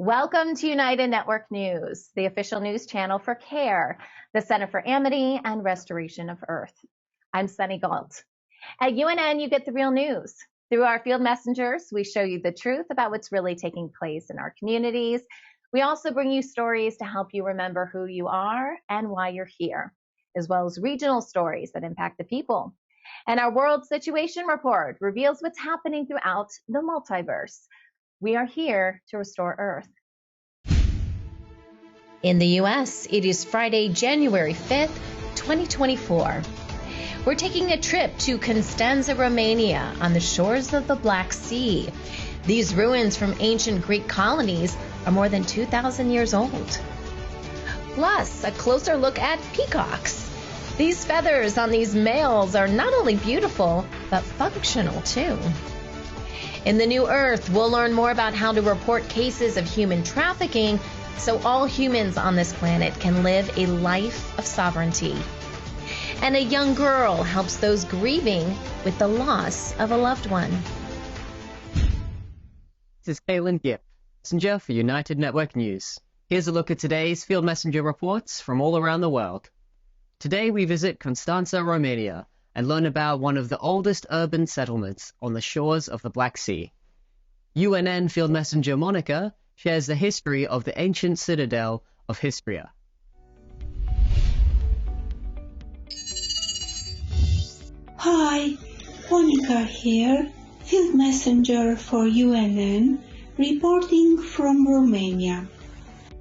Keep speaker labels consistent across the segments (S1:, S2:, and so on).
S1: Welcome to United Network News, the official news channel for CARE, the Center for Amity and Restoration of Earth. I'm Sunny Galt. At UNN, you get the real news. Through our field messengers, we show you the truth about what's really taking place in our communities. We also bring you stories to help you remember who you are and why you're here, as well as regional stories that impact the people. And our World Situation Report reveals what's happening throughout the multiverse. We are here to restore Earth. In the U.S., it is Friday, January 5th, 2024. We're taking a trip to Constanța, Romania, on the shores of the Black Sea. These ruins from ancient Greek colonies are more than 2,000 years old. Plus, a closer look at peacocks. These feathers on these males are not only beautiful, but functional too. In the new Earth, we'll learn more about how to report cases of human trafficking so all humans on this planet can live a life of sovereignty. And a young girl helps those grieving with the loss of a loved one.
S2: This is Calen, messenger for United Network News. Here's a look at today's field messenger reports from all around the world. Today we visit Constanța, Romania, and learn about one of the oldest urban settlements on the shores of the Black Sea. UNN field messenger Monica shares the history of the ancient citadel of Histria.
S3: Hi, Monica here, field messenger for UNN, reporting from Romania.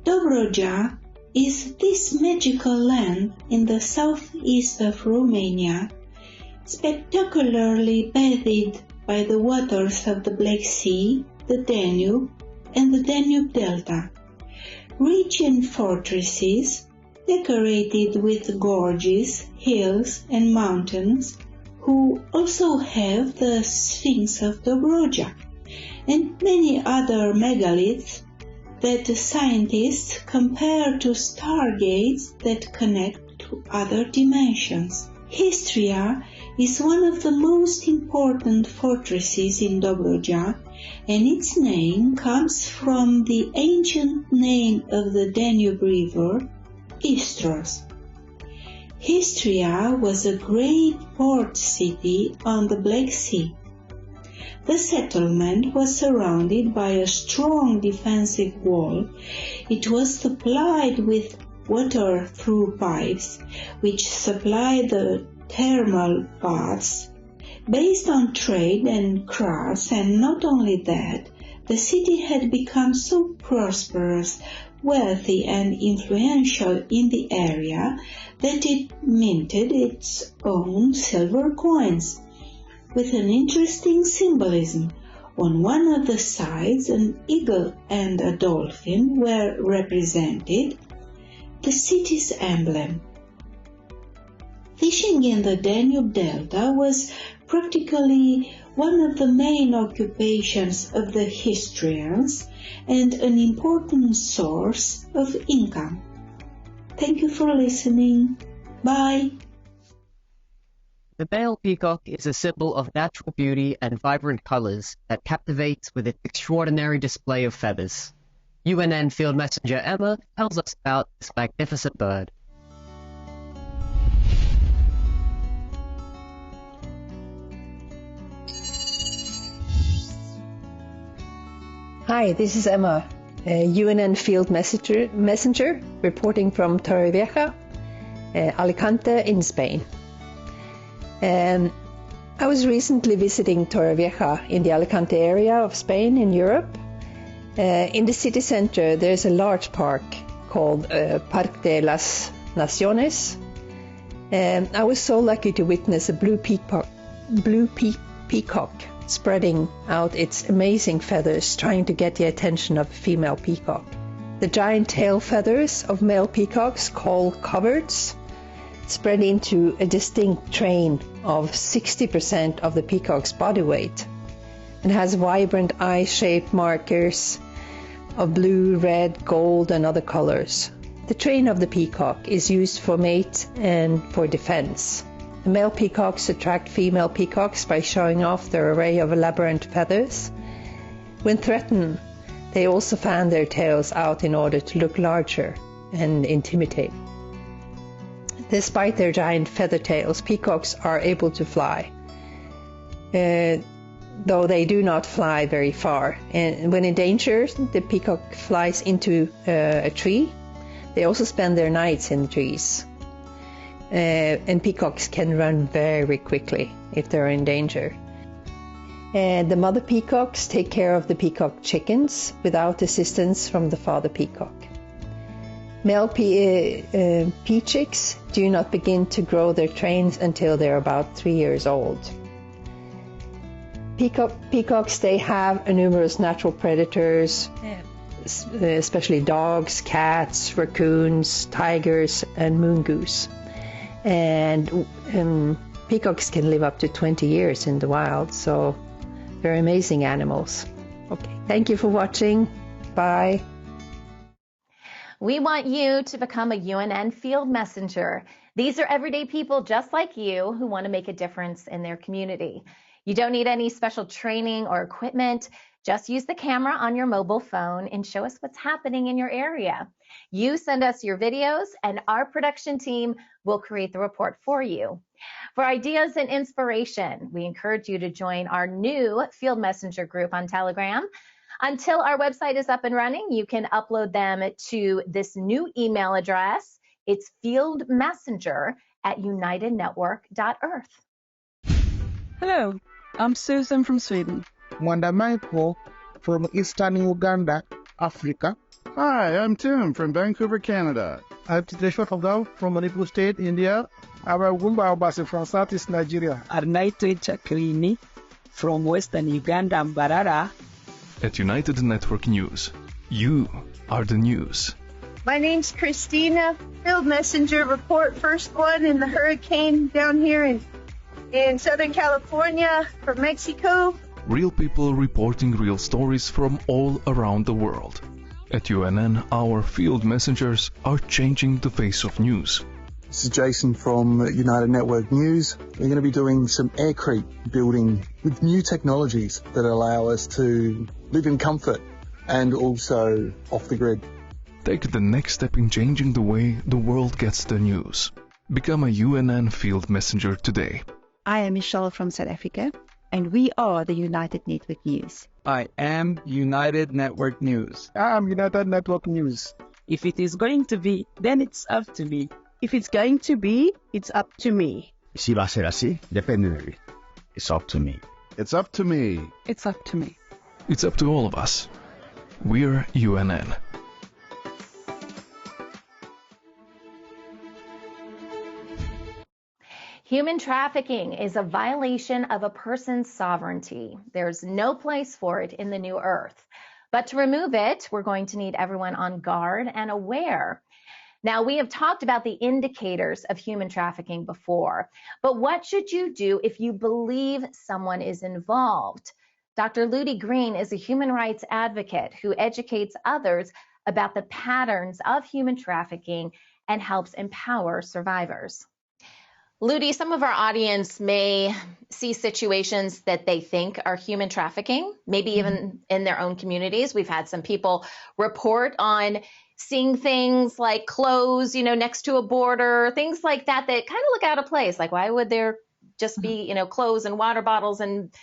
S3: Dobroja is this magical land in the southeast of Romania, spectacularly bathed by the waters of the Black Sea, the Danube, and the Danube Delta. Rich in fortresses, decorated with gorges, hills, and mountains, who also have the Sphinx of Dobroja, and many other megaliths that scientists compare to stargates that connect to other dimensions. Histria is one of the most important fortresses in Dobroja, and its name comes from the ancient name of the Danube River, Istros. Histria was a great port city on the Black Sea. The settlement was surrounded by a strong defensive wall. It was supplied with water through pipes, which supplied the thermal baths. Based on trade and crafts, and not only that, the city had become so prosperous, wealthy and influential in the area that it minted its own silver coins, with an interesting symbolism. On one of the sides, an eagle and a dolphin were represented, the city's emblem. Fishing in the Danube Delta was practically one of the main occupations of the Histrians and an important source of income. Thank you for listening. Bye.
S2: The male peacock is a symbol of natural beauty and vibrant colors that captivates with its extraordinary display of feathers. UNN field messenger Emma tells us about this magnificent bird.
S4: Hi, this is Emma, UNN field messenger reporting from Torrevieja, Alicante in Spain. I was recently visiting Torrevieja in the Alicante area of Spain in Europe. In the city center there's a large park called Parque de las Naciones. I was so lucky to witness a blue peacock spreading out its amazing feathers trying to get the attention of a female peacock. The giant tail feathers of male peacocks, called coverts, spread into a distinct train of 60% of the peacock's body weight, and has vibrant eye-shaped markers of blue, red, gold and other colors. The train of the peacock is used for mate and for defense. The male peacocks attract female peacocks by showing off their array of elaborate feathers. When threatened, They also fan their tails out in order to look larger and intimidate. Despite their giant feather tails, peacocks are able to fly, though they do not fly very far. And when in danger, the peacock flies into a tree. They also spend their nights in the trees. And peacocks can run very quickly if they're in danger. And the mother peacocks take care of the peacock chickens without assistance from the father peacock. Male pea chicks do not begin to grow their trains until they're about 3 years old. Peacocks, they have numerous natural predators, especially dogs, cats, raccoons, tigers, and moon goose. And peacocks can live up to 20 years in the wild, so they're amazing animals. Okay, thank you for watching. Bye.
S1: We want you to become a UNN field messenger. These are everyday people just like you who want to make a difference in their community. You don't need any special training or equipment. Just use the camera on your mobile phone and show us what's happening in your area. You send us your videos and our production team will create the report for you. For ideas and inspiration, we encourage you to join our new Field Messenger group on Telegram. Until our website is up and running, you can upload them to this new email address. It's fieldmessenger@unitednetwork.earth.
S5: Hello, I'm Susan from Sweden.
S6: Mwanda Michael from Eastern Uganda, Africa.
S7: Hi, I'm Tim from Vancouver, Canada.
S6: I'm Titesha from Manipur State, India. I'm Gumba Obasi from Southeast Nigeria.
S5: Arnaito Chakrini from Western Uganda, Mbarara.
S8: At United Network News, you are the news.
S9: My name's Christina, Field Messenger, report first one in the hurricane down here in Southern California from Mexico.
S8: Real people reporting real stories from all around the world. At UNN, our field messengers are changing the face of news.
S10: This is Jason from United Network News. We're going to be doing some aircrete building with new technologies that allow us to live in comfort and also off the grid.
S8: Take the next step in changing the way the world gets the news. Become a UNN field messenger today.
S11: I am Michelle from South Africa, and we are the United Network News.
S12: I am United Network News.
S6: I'm United Network News.
S5: If it is going to be, then it's up to me.
S13: If it's going to be, it's up to me.
S14: Si va a ser así, depende de mí. It's up to me.
S7: It's up to me.
S5: It's up to me.
S8: It's up to all of us. We're UNN.
S1: Human trafficking is a violation of a person's sovereignty. There's no place for it in the new earth. But to remove it, we're going to need everyone on guard and aware. Now, we have talked about the indicators of human trafficking before, but what should you do if you believe someone is involved? Dr. Ludi Green is a human rights advocate who educates others about the patterns of human trafficking and helps empower survivors. Ludi, some of our audience may see situations that they think are human trafficking, maybe even in their own communities. We've had some people report on seeing things like clothes, next to a border, things like that kind of look out of place. Like, why would there just be, clothes and water bottles and,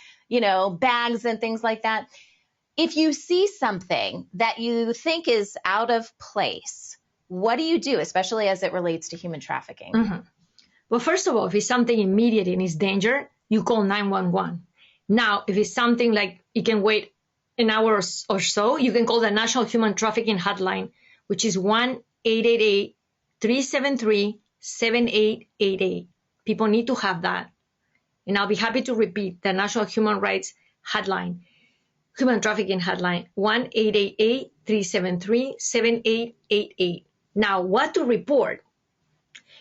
S1: bags and things like that? If you see something that you think is out of place, what do you do, especially as it relates to human trafficking?
S15: Well, first of all, if it's something immediate and it's danger, you call 911. Now, if it's something like it can wait an hour or so, you can call the National Human Trafficking Hotline, which is 1-888-373-7888. People need to have that. And I'll be happy to repeat the National Human Rights Hotline, Human Trafficking Hotline, 1-888-373-7888. Now, what to report?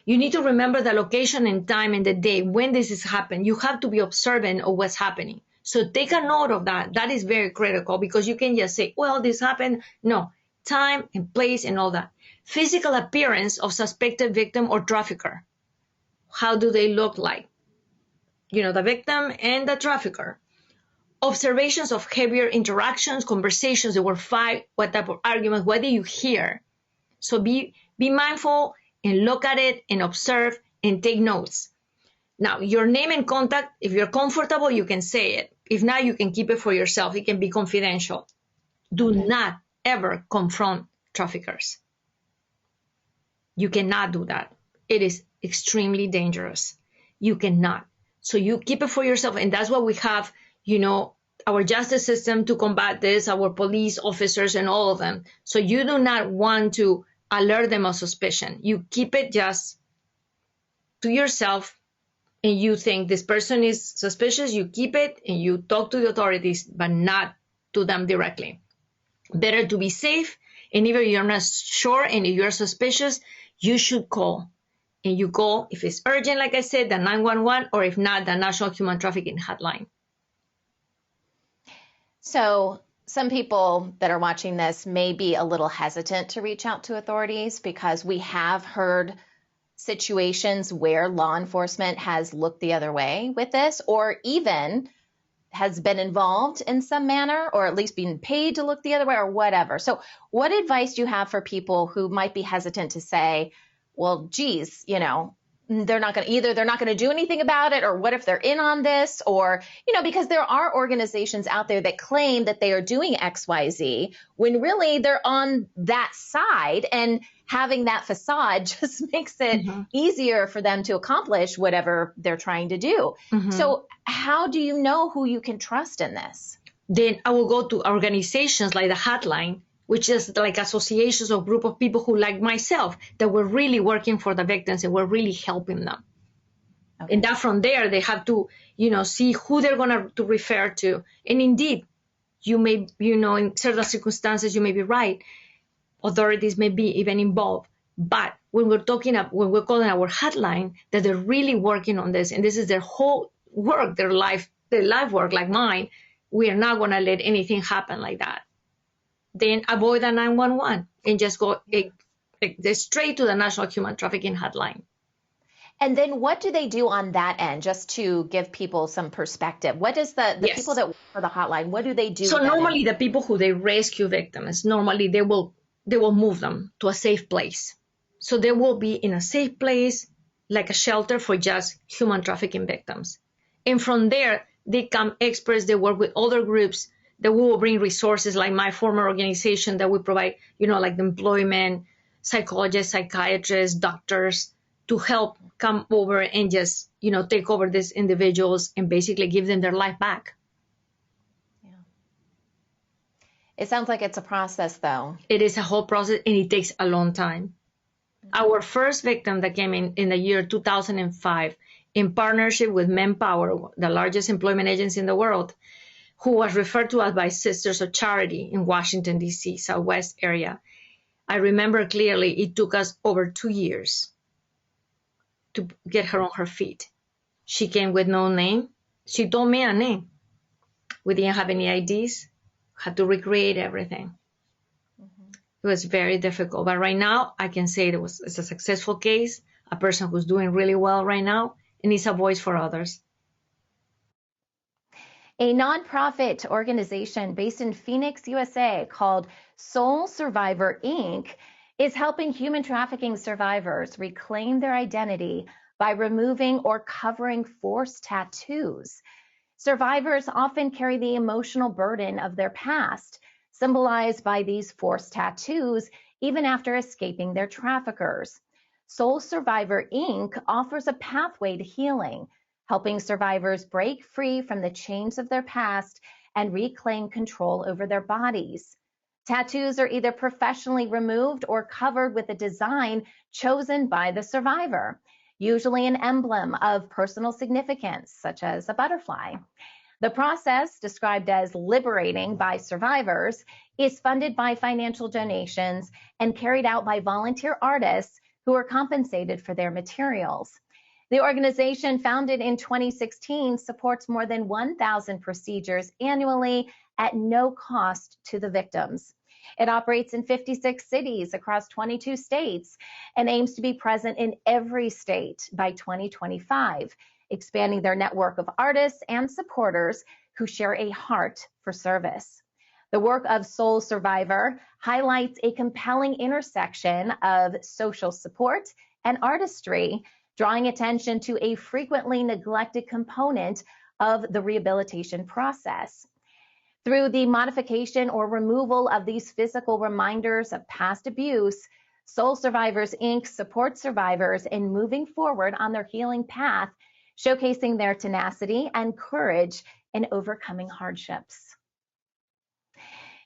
S15: You need to remember the location and time and the day when this has happened. You have to be observant of what's happening. So take a note of that. That is very critical because you can just say, well, this happened. No, time and place and all that. Physical appearance of suspected victim or trafficker. How do they look like? The victim and the trafficker. observations of heavier interactions, conversations, there were fight, what type of arguments, what did you hear? So be mindful and look at it and observe and take notes. Now, your name and contact, if you're comfortable, you can say it. If not, you can keep it for yourself. It can be confidential. Do not ever confront traffickers. You cannot do that. It is extremely dangerous. You cannot. So you keep it for yourself. And that's why we have, our justice system to combat this, our police officers and all of them. So you do not want to alert them of suspicion. You keep it just to yourself, and you think this person is suspicious, you keep it and you talk to the authorities, but not to them directly. Better to be safe, and if you're not sure and if you're suspicious, you should call. And you call, if it's urgent, like I said, the 911, or if not, the National Human Trafficking Hotline.
S1: So some people that are watching this may be a little hesitant to reach out to authorities because we have heard situations where law enforcement has looked the other way with this, or even has been involved in some manner, or at least been paid to look the other way, or whatever. So what advice do you have for people who might be hesitant to say, well, geez, they're not going to do anything about it, or what if they're in on this, or, because there are organizations out there that claim that they are doing XYZ when really they're on that side, and having that facade just makes it easier for them to accomplish whatever they're trying to do. So how do you know who you can trust in this?
S15: Then I will go to organizations like the hotline, which is like associations or group of people who, like myself, that were really working for the victims and were really helping them. Okay. And that from there, they have to, see who they're going to refer to. And indeed, you may, in certain circumstances, you may be right. Authorities may be even involved. But when we're calling our hotline, that they're really working on this, and this is their whole work, their life work, like mine, we are not going to let anything happen like that. Then avoid the 911 and just go straight to the National Human Trafficking Hotline.
S1: And then what do they do on that end, just to give people some perspective? What does the people that work for the hotline, what do they do?
S15: So normally the people who they rescue victims, normally they will move them to a safe place. So they will be in a safe place, like a shelter for just human trafficking victims. And from there, they come experts, they work with other groups that we will bring resources, like my former organization that we provide, like the employment, psychologists, psychiatrists, doctors, to help come over and just, take over these individuals and basically give them their life back.
S1: Yeah. It sounds like it's a process, though.
S15: It is a whole process, and it takes a long time. Our first victim that came in the year 2005, in partnership with Manpower, the largest employment agency in the world, who was referred to us by Sisters of Charity in Washington, D.C., Southwest area. I remember clearly it took us over 2 years to get her on her feet. She came with no name. She told me a name. We didn't have any IDs. Had to recreate everything. It was very difficult. But right now, I can say it's a successful case, a person who's doing really well right now, and is a voice for others.
S1: A nonprofit organization based in Phoenix, USA, called Soul Survivor, Inc., is helping human trafficking survivors reclaim their identity by removing or covering forced tattoos. Survivors often carry the emotional burden of their past, symbolized by these forced tattoos, even after escaping their traffickers. Soul Survivor, Inc. offers a pathway to healing, helping survivors break free from the chains of their past and reclaim control over their bodies. Tattoos are either professionally removed or covered with a design chosen by the survivor, usually an emblem of personal significance, such as a butterfly. The process, described as liberating by survivors, is funded by financial donations and carried out by volunteer artists who are compensated for their materials. The organization, founded in 2016, supports more than 1,000 procedures annually at no cost to the victims. It operates in 56 cities across 22 states and aims to be present in every state by 2025, expanding their network of artists and supporters who share a heart for service. The work of Soul Survivor highlights a compelling intersection of social support and artistry, drawing attention to a frequently neglected component of the rehabilitation process. Through the modification or removal of these physical reminders of past abuse, Soul Survivors Inc. supports survivors in moving forward on their healing path, showcasing their tenacity and courage in overcoming hardships.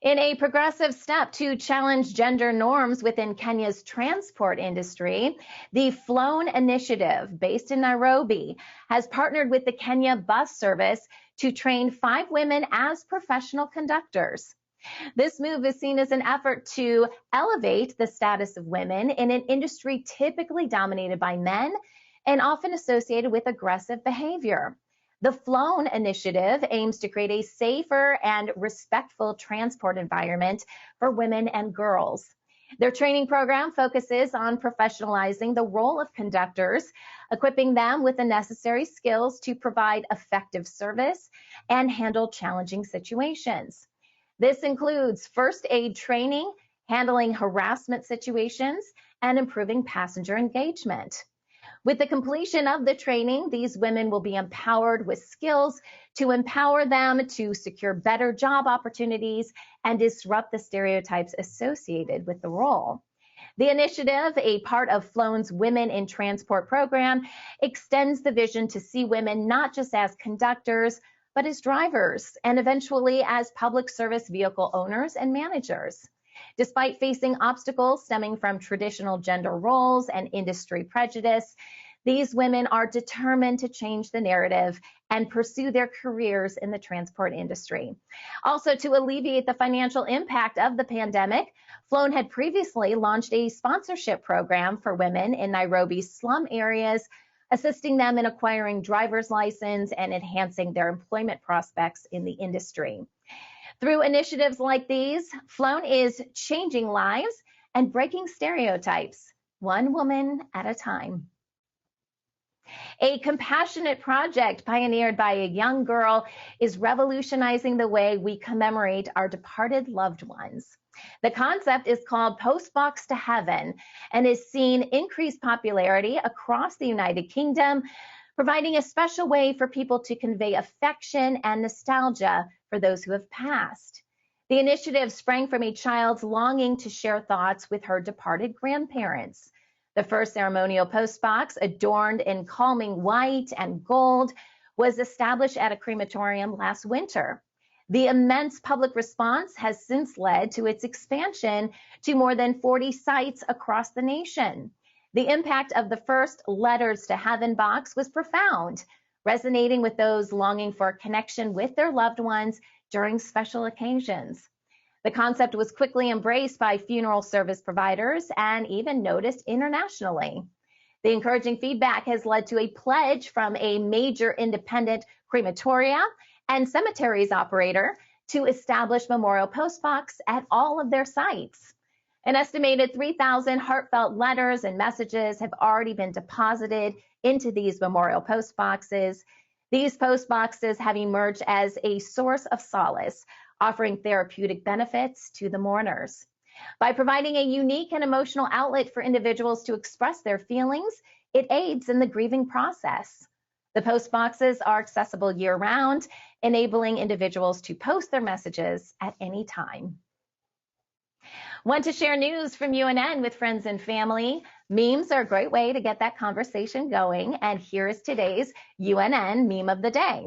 S1: In a progressive step to challenge gender norms within Kenya's transport industry, the Flown Initiative, based in Nairobi, has partnered with the Kenya Bus Service to train 5 women as professional conductors. This move is seen as an effort to elevate the status of women in an industry typically dominated by men and often associated with aggressive behavior. The Flown Initiative aims to create a safer and respectful transport environment for women and girls. Their training program focuses on professionalizing the role of conductors, equipping them with the necessary skills to provide effective service and handle challenging situations. This includes first aid training, handling harassment situations, and improving passenger engagement. With the completion of the training, these women will be empowered with skills to empower them to secure better job opportunities and disrupt the stereotypes associated with the role. The initiative, a part of Flown's Women in Transport program, extends the vision to see women not just as conductors, but as drivers and eventually as public service vehicle owners and managers. Despite facing obstacles stemming from traditional gender roles and industry prejudice, these women are determined to change the narrative and pursue their careers in the transport industry. Also, to alleviate the financial impact of the pandemic, Flown had previously launched a sponsorship program for women in Nairobi's slum areas, assisting them in acquiring driver's license and enhancing their employment prospects in the industry. Through initiatives like these, Flown is changing lives and breaking stereotypes, one woman at a time. A compassionate project pioneered by a young girl is revolutionizing the way we commemorate our departed loved ones. The concept is called Postbox to Heaven and is seen increased popularity across the United Kingdom, providing a special way for people to convey affection and nostalgia for those who have passed. The initiative sprang from a child's longing to share thoughts with her departed grandparents. The first ceremonial postbox, adorned in calming white and gold, was established at a crematorium last winter. The immense public response has since led to its expansion to more than 40 sites across the nation. The impact of the first Letters to Heaven box was profound, resonating with those longing for a connection with their loved ones during special occasions. The concept was quickly embraced by funeral service providers and even noticed internationally. The encouraging feedback has led to a pledge from a major independent crematoria and cemeteries operator to establish memorial postbox at all of their sites. An estimated 3,000 heartfelt letters and messages have already been deposited into these memorial postboxes. These postboxes have emerged as a source of solace, offering therapeutic benefits to the mourners. By providing a unique and emotional outlet for individuals to express their feelings, it aids in the grieving process. The postboxes are accessible year-round, enabling individuals to post their messages at any time. Want to share news from UNN with friends and family? Memes are a great way to get that conversation going, and here is today's UNN meme of the day.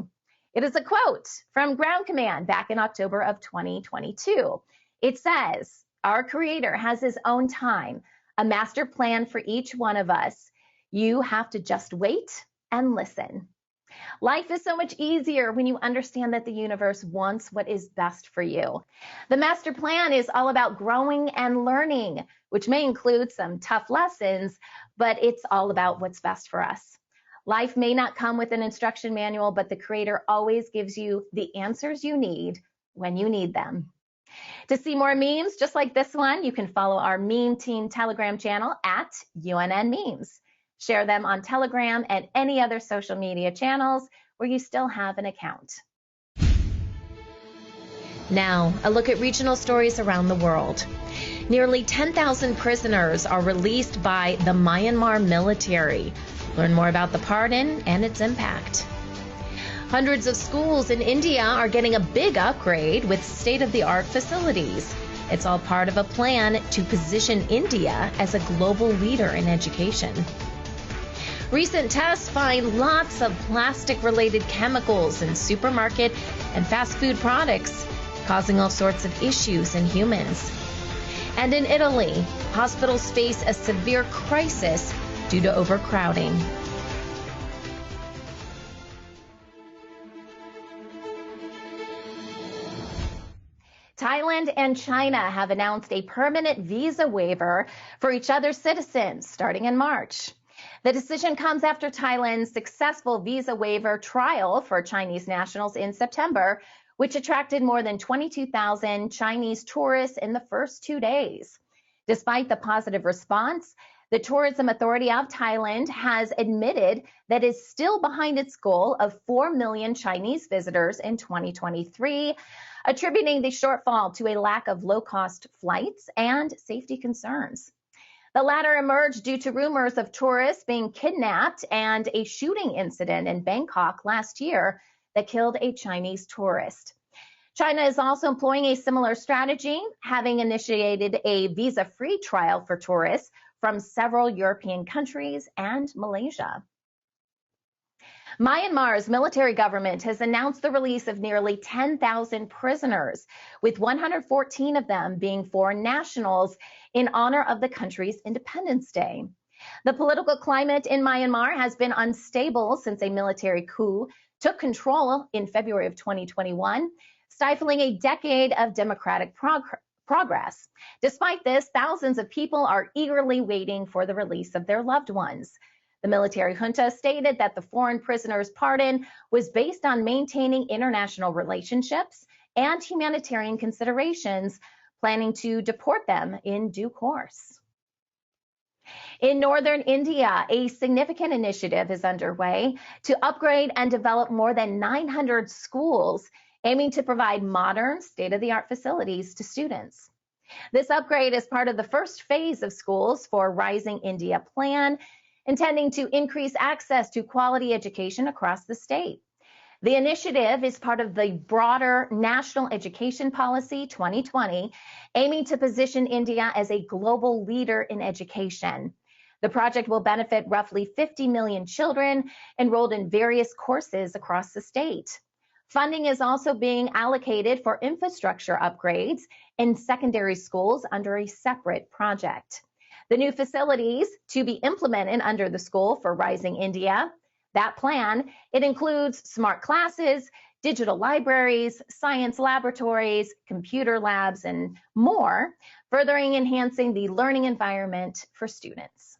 S1: It is a quote from Ground Command back in October of 2022. It says, "Our Creator has His own time, a master plan for each one of us. You have to just wait and listen." Life is so much easier when you understand that the universe wants what is best for you. The master plan is all about growing and learning, which may include some tough lessons, but it's all about what's best for us. Life may not come with an instruction manual, but the Creator always gives you the answers you need when you need them. To see more memes just like this one, you can follow our Meme Team Telegram channel at UNN Memes. Share them on Telegram and any other social media channels where you still have an account. Now, a look at regional stories around the world. Nearly 10,000 prisoners are released by the Myanmar military. Learn more about the pardon and its impact. Hundreds of schools in India are getting a big upgrade with state-of-the-art facilities. It's all part of a plan to position India as a global leader in education. Recent tests find lots of plastic-related chemicals in supermarket and fast food products, causing all sorts of issues in humans. And in Italy, hospitals face a severe crisis due to overcrowding. Thailand and China have announced a permanent visa waiver for each other's citizens starting in March. The decision comes after Thailand's successful visa waiver trial for Chinese nationals in September, which attracted more than 22,000 Chinese tourists in the first 2 days. Despite the positive response, the Tourism Authority of Thailand has admitted that it's still behind its goal of 4 million Chinese visitors in 2023, attributing the shortfall to a lack of low-cost flights and safety concerns. The latter emerged due to rumors of tourists being kidnapped and a shooting incident in Bangkok last year that killed a Chinese tourist. China is also employing a similar strategy, having initiated a visa-free trial for tourists from several European countries and Malaysia. Myanmar's military government has announced the release of nearly 10,000 prisoners, with 114 of them being foreign nationals in honor of the country's Independence Day. The political climate in Myanmar has been unstable since a military coup took control in February of 2021, stifling a decade of democratic progress. Despite this, thousands of people are eagerly waiting for the release of their loved ones. The military junta stated that the foreign prisoners' pardon was based on maintaining international relationships and humanitarian considerations, planning to deport them in due course. In northern India, a significant initiative is underway to upgrade and develop more than 900 schools, aiming to provide modern, state-of-the-art facilities to students. This upgrade is part of the first phase of schools for Rising India plan, intending to increase access to quality education across the state. The initiative is part of the broader National Education Policy 2020, aiming to position India as a global leader in education. The project will benefit roughly 50 million children enrolled in various courses across the state. Funding is also being allocated for infrastructure upgrades in secondary schools under a separate project. The new facilities to be implemented under the School for Rising India, that plan, it includes smart classes, digital libraries, science laboratories, computer labs, and more, furthering enhancing the learning environment for students.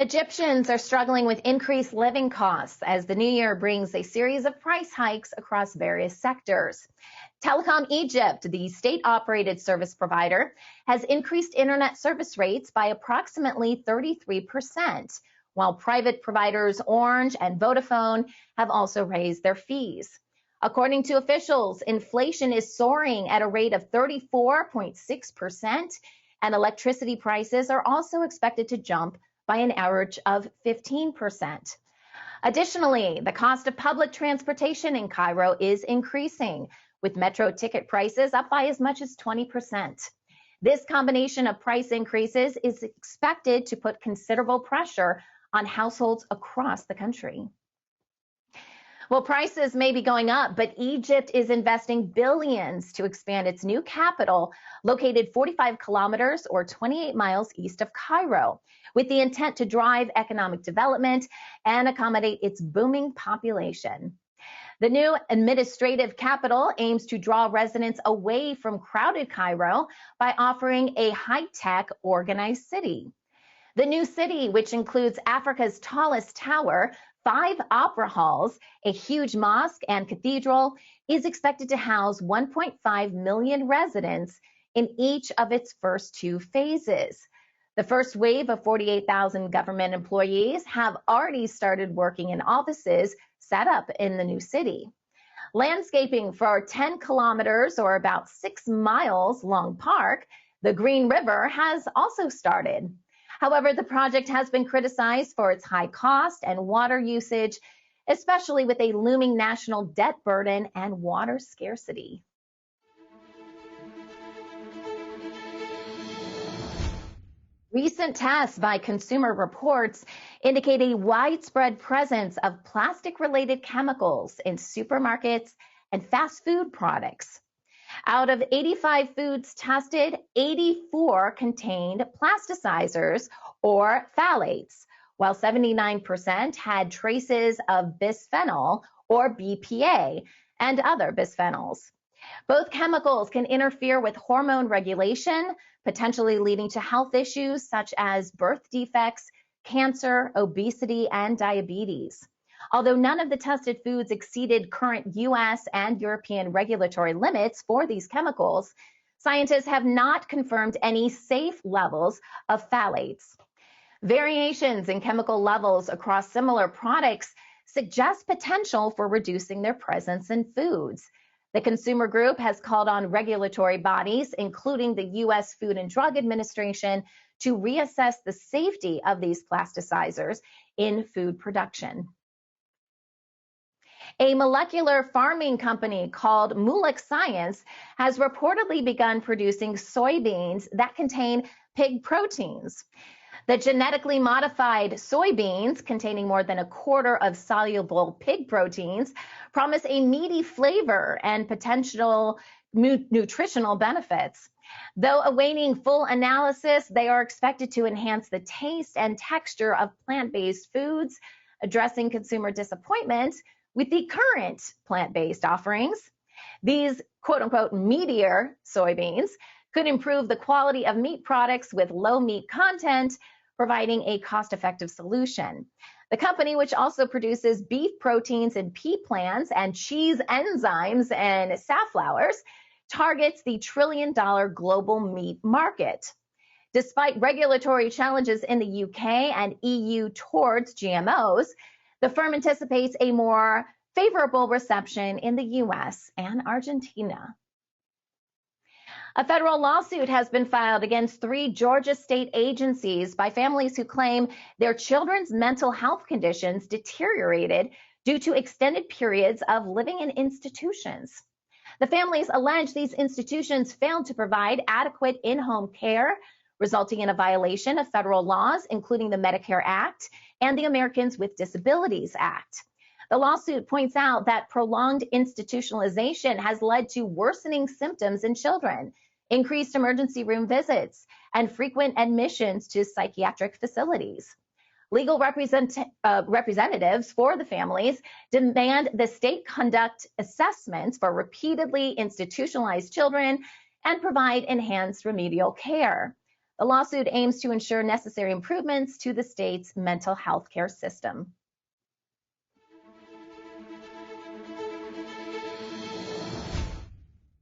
S1: Egyptians are struggling with increased living costs as the new year brings a series of price hikes across various sectors. Telecom Egypt, the state-operated service provider, has increased internet service rates by approximately 33%, while private providers Orange and Vodafone have also raised their fees. According to officials, inflation is soaring at a rate of 34.6%, and electricity prices are also expected to jump by an average of 15%. Additionally, the cost of public transportation in Cairo is increasing, with metro ticket prices up by as much as 20%. This combination of price increases is expected to put considerable pressure on households across the country. Well, prices may be going up, but Egypt is investing billions to expand its new capital, located 45 kilometers or 28 miles east of Cairo, with the intent to drive economic development and accommodate its booming population. The new administrative capital aims to draw residents away from crowded Cairo by offering a high-tech, organized city. The new city, which includes Africa's tallest tower, 5 opera halls, a huge mosque and cathedral, is expected to house 1.5 million residents, in each of its first 2 phases. The first wave of 48,000 government employees have already started working in offices set up in the new city. Landscaping for 10 kilometers or about 6 miles long park, the Green River, has also started. However, the project has been criticized for its high cost and water usage, especially with a looming national debt burden and water scarcity. Recent tests by Consumer Reports indicate a widespread presence of plastic-related chemicals in supermarkets and fast food products. Out of 85 foods tested, 84 contained plasticizers or phthalates, while 79% had traces of bisphenol or BPA and other bisphenols. Both chemicals can interfere with hormone regulation, potentially leading to health issues such as birth defects, cancer, obesity, and diabetes. Although none of the tested foods exceeded current U.S. and European regulatory limits for these chemicals, scientists have not confirmed any safe levels of phthalates. Variations in chemical levels across similar products suggest potential for reducing their presence in foods. The consumer group has called on regulatory bodies, including the U.S. Food and Drug Administration, to reassess the safety of these plasticizers in food production. A molecular farming company called Moolec Science has reportedly begun producing soybeans that contain pig proteins. The genetically modified soybeans, containing more than a quarter of soluble pig proteins, promise a meaty flavor and potential nutritional benefits. Though awaiting full analysis, they are expected to enhance the taste and texture of plant-based foods, addressing consumer disappointment with the current plant-based offerings. These quote-unquote meatier soybeans could improve the quality of meat products with low meat content, providing a cost-effective solution. The company, which also produces beef proteins in pea plants and cheese enzymes and safflowers, targets the trillion-dollar global meat market. Despite regulatory challenges in the UK and EU towards GMOs, the firm anticipates a more favorable reception in the US and Argentina. A federal lawsuit has been filed against 3 Georgia state agencies by families who claim their children's mental health conditions deteriorated due to extended periods of living in institutions. The families allege these institutions failed to provide adequate in-home care, resulting in a violation of federal laws, including the Medicare Act and the Americans with Disabilities Act. The lawsuit points out that prolonged institutionalization has led to worsening symptoms in children, increased emergency room visits, and frequent admissions to psychiatric facilities. Legal representatives for the families demand the state conduct assessments for repeatedly institutionalized children and provide enhanced remedial care. The lawsuit aims to ensure necessary improvements to the state's mental health care system.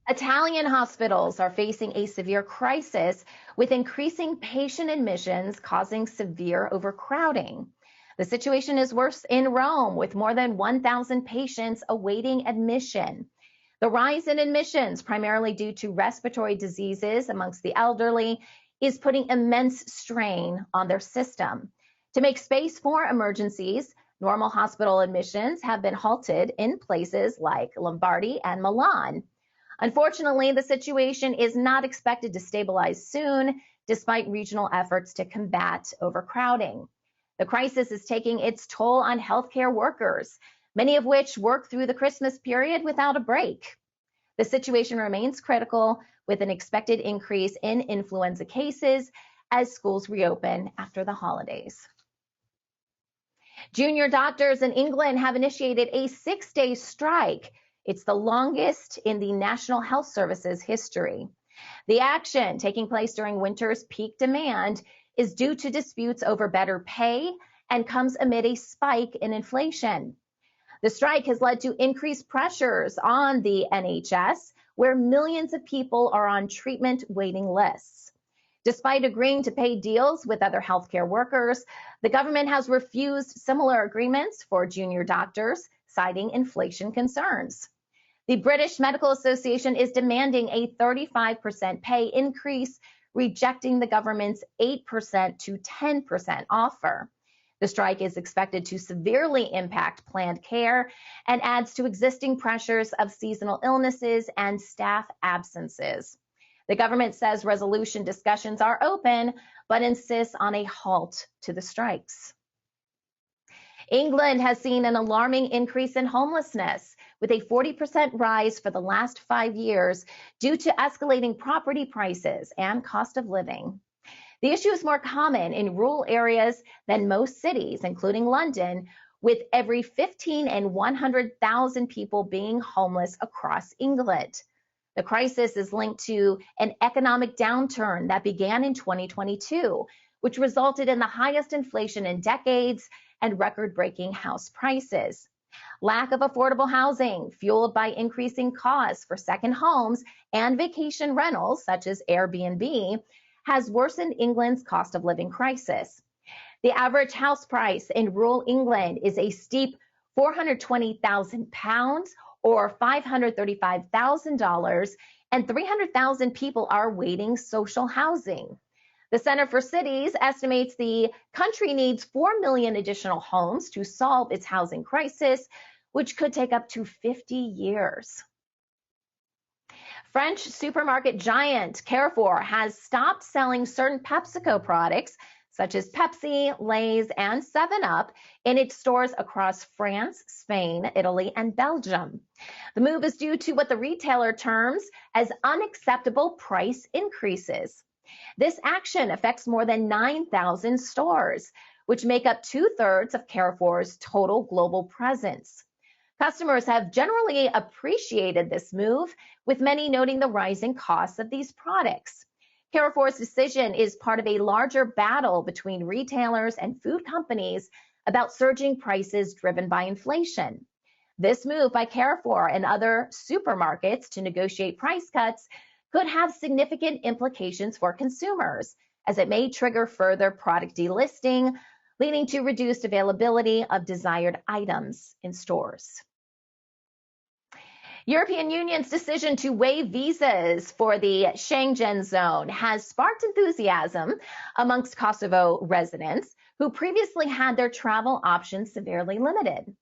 S1: Italian hospitals are facing a severe crisis with increasing patient admissions causing severe overcrowding. The situation is worse in Rome, with more than 1,000 patients awaiting admission. The rise in admissions, primarily due to respiratory diseases amongst the elderly, is putting immense strain on their system. To make space for emergencies, normal hospital admissions have been halted in places like Lombardy and Milan. Unfortunately, the situation is not expected to stabilize soon, despite regional efforts to combat overcrowding. The crisis is taking its toll on healthcare workers, many of which work through the Christmas period without a break. The situation remains critical, with an expected increase in influenza cases as schools reopen after the holidays. Junior doctors in England have initiated a 6-day strike. It's the longest in the National Health Service's history. The action, taking place during winter's peak demand, is due to disputes over better pay and comes amid a spike in inflation. The strike has led to increased pressures on the NHS, where millions of people are on treatment waiting lists. Despite agreeing to pay deals with other healthcare workers, the government has refused similar agreements for junior doctors, citing inflation concerns. The British Medical Association is demanding a 35% pay increase, rejecting the government's 8% to 10% offer. The strike is expected to severely impact planned care and adds to existing pressures of seasonal illnesses and staff absences. The government says resolution discussions are open, but insists on a halt to the strikes. England has seen an alarming increase in homelessness, with a 40% rise for the last 5 years due to escalating property prices and cost of living. The issue is more common in rural areas than most cities, including London, with every 15 and 100,000 people being homeless across England. The crisis is linked to an economic downturn that began in 2022, which resulted in the highest inflation in decades and record-breaking house prices. Lack of affordable housing, fueled by increasing costs for second homes and vacation rentals, such as Airbnb, has worsened England's cost of living crisis. The average house price in rural England is a steep £420,000 or $535,000, and 300,000 people are waiting social housing. The Center for Cities estimates the country needs 4 million additional homes to solve its housing crisis, which could take up to 50 years. French supermarket giant Carrefour has stopped selling certain PepsiCo products, such as Pepsi, Lay's, and 7-Up, in its stores across France, Spain, Italy, and Belgium. The move is due to what the retailer terms as unacceptable price increases. This action affects more than 9,000 stores, which make up 2/3 of Carrefour's total global presence. Customers have generally appreciated this move, with many noting the rising costs of these products. Carrefour's decision is part of a larger battle between retailers and food companies about surging prices driven by inflation. This move by Carrefour and other supermarkets to negotiate price cuts could have significant implications for consumers, as it may trigger further product delisting, leading to reduced availability of desired items in stores. European Union's decision to waive visas for the Schengen zone has sparked enthusiasm amongst Kosovo residents who previously had their travel options severely limited.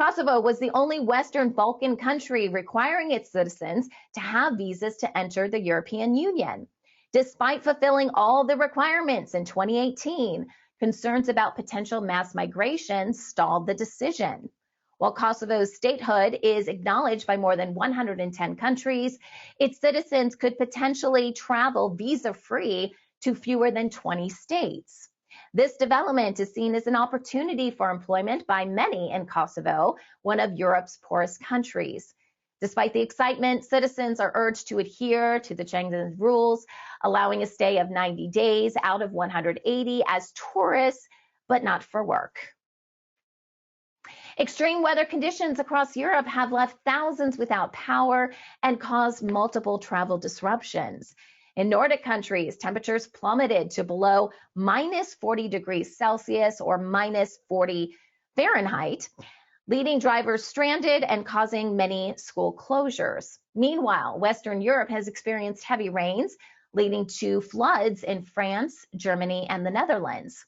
S1: Kosovo was the only Western Balkan country requiring its citizens to have visas to enter the European Union. Despite fulfilling all the requirements in 2018, concerns about potential mass migration stalled the decision. While Kosovo's statehood is acknowledged by more than 110 countries, its citizens could potentially travel visa-free to fewer than 20 states. This development is seen as an opportunity for employment by many in Kosovo, one of Europe's poorest countries. Despite the excitement, citizens are urged to adhere to the Schengen rules, allowing a stay of 90 days out of 180 as tourists, but not for work. Extreme weather conditions across Europe have left thousands without power and caused multiple travel disruptions. In Nordic countries, temperatures plummeted to below -40 degrees Celsius or -40 Fahrenheit, leaving drivers stranded and causing many school closures. Meanwhile, Western Europe has experienced heavy rains, leading to floods in France, Germany, and the Netherlands.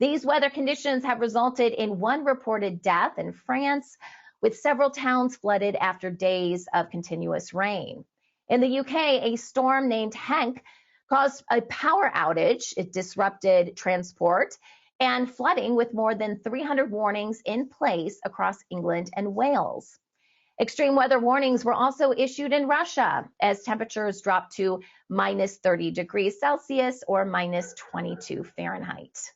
S1: These weather conditions have resulted in one reported death in France, with several towns flooded after days of continuous rain. In the UK, a storm named Henk caused a power outage. It disrupted transport and flooding, with more than 300 warnings in place across England and Wales. Extreme weather warnings were also issued in Russia as temperatures dropped to -30 degrees Celsius or -22 Fahrenheit.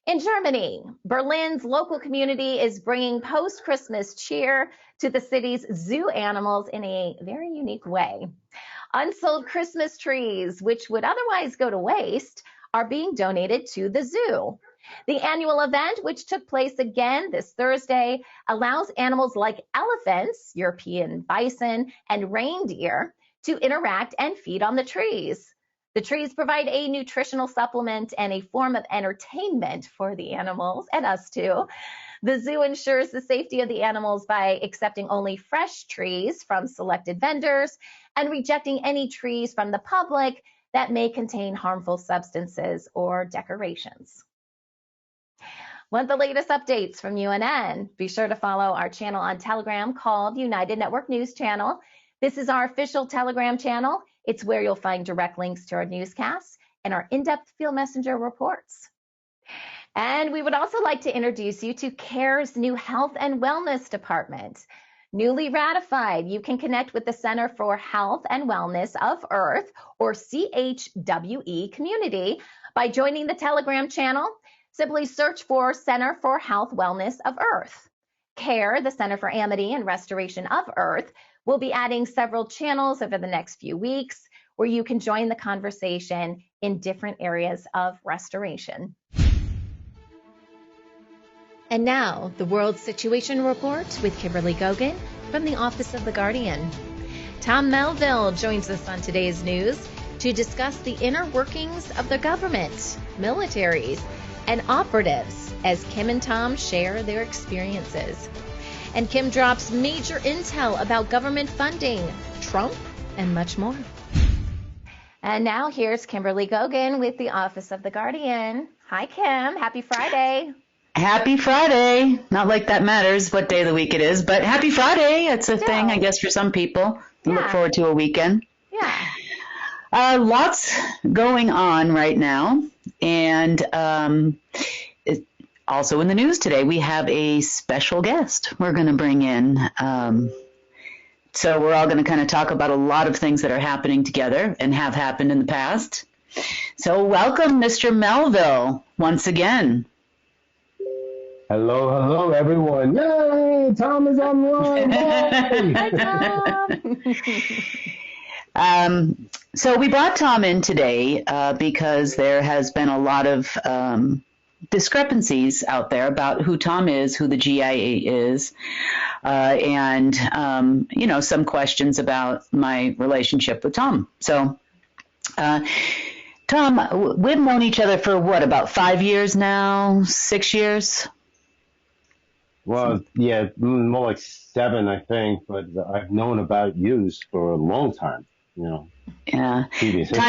S1: In Germany, Berlin's local community is bringing post-Christmas cheer to the city's zoo animals in a very unique way. Unsold Christmas trees, which would otherwise go to waste, are being donated to the zoo. The annual event, which took place again this Thursday, allows animals like elephants, European bison, and reindeer to interact and feed on the trees. The trees provide a nutritional supplement and a form of entertainment for the animals and us too. The zoo ensures the safety of the animals by accepting only fresh trees from selected vendors and rejecting any trees from the public that may contain harmful substances or decorations. Want the latest updates from UNN? Be sure to follow our channel on Telegram called United Network News Channel. This is our official Telegram channel. It's where you'll find direct links to our newscasts and our in-depth field messenger reports. And we would also like to introduce you to CARE's new Health and Wellness Department. Newly ratified, you can connect with the Center for Health and Wellness of Earth, or CHWE community, by joining the Telegram channel. Simply search for Center for Health Wellness of Earth. CARE, the Center for Amity and Restoration of Earth, will be adding several channels over the next few weeks where you can join the conversation in different areas of restoration. And now, the World Situation Report with Kimberly Gogan from the Office of the Guardian. Tom Melville joins us on today's news to discuss the inner workings of the government, militaries, and operatives as Kim and Tom share their experiences. And Kim drops major intel about government funding, Trump, and much more. And now here's Kimberly Gogan with the Office of the Guardian. Hi, Kim. Happy Friday.
S16: Happy Friday. Not like that matters what day of the week it is, but happy Friday. It's a thing, I guess, for some people. Look forward to a weekend.
S1: Yeah.
S16: Lots going on right now. And also in the news today, we have a special guest we're going to bring in. So we're all going to kind of talk about a lot of things that are happening together and have happened in the past. So welcome, Mr. Melville, once again.
S17: Hello, everyone. Yay, Tom is on the line.
S16: Hi, Tom. So we brought Tom in today because there has been a lot of discrepancies out there about who Tom is, who the GIA is, and, some questions about my relationship with Tom. So, Tom, we've known each other for what, about 5 years now, 6 years?
S17: Well, yeah, more like 7, I think, but I've known about you for a long time,
S16: Yeah.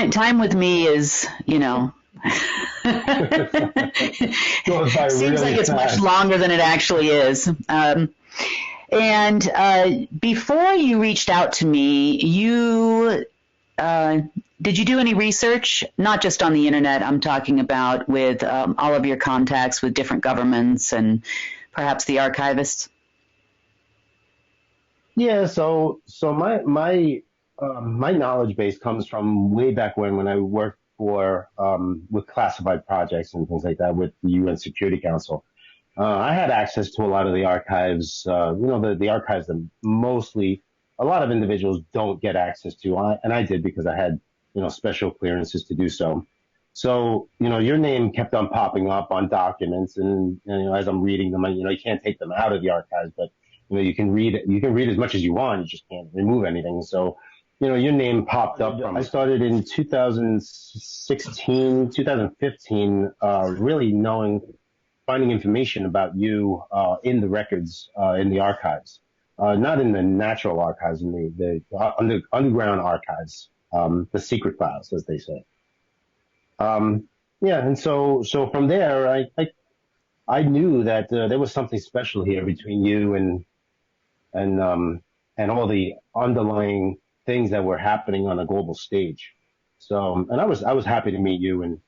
S16: Time with me is,
S17: Goes by
S16: seems
S17: really
S16: like it's
S17: fast.
S16: much longer than it actually is. And before you reached out to me, did you do any research, not just on the internet, I'm talking about with all of your contacts with different governments and perhaps the archivists?
S17: Yeah, so my knowledge base comes from way back when I worked for with classified projects and things like that with the UN Security Council. I had access to a lot of the archives, the archives that mostly a lot of individuals don't get access to, and I did because I had special clearances to do so. So, your name kept on popping up on documents, and as I'm reading them, you can't take them out of the archives, but you can read as much as you want. You just can't remove anything. So, your name popped up. I started in 2016, 2015, really finding information about you in the records, in the archives, not in the natural archives, in the underground archives, the secret files, as they say. And so from there, I knew that there was something special here between you and all the underlying things that were happening on a global stage. So, and I was happy to meet you and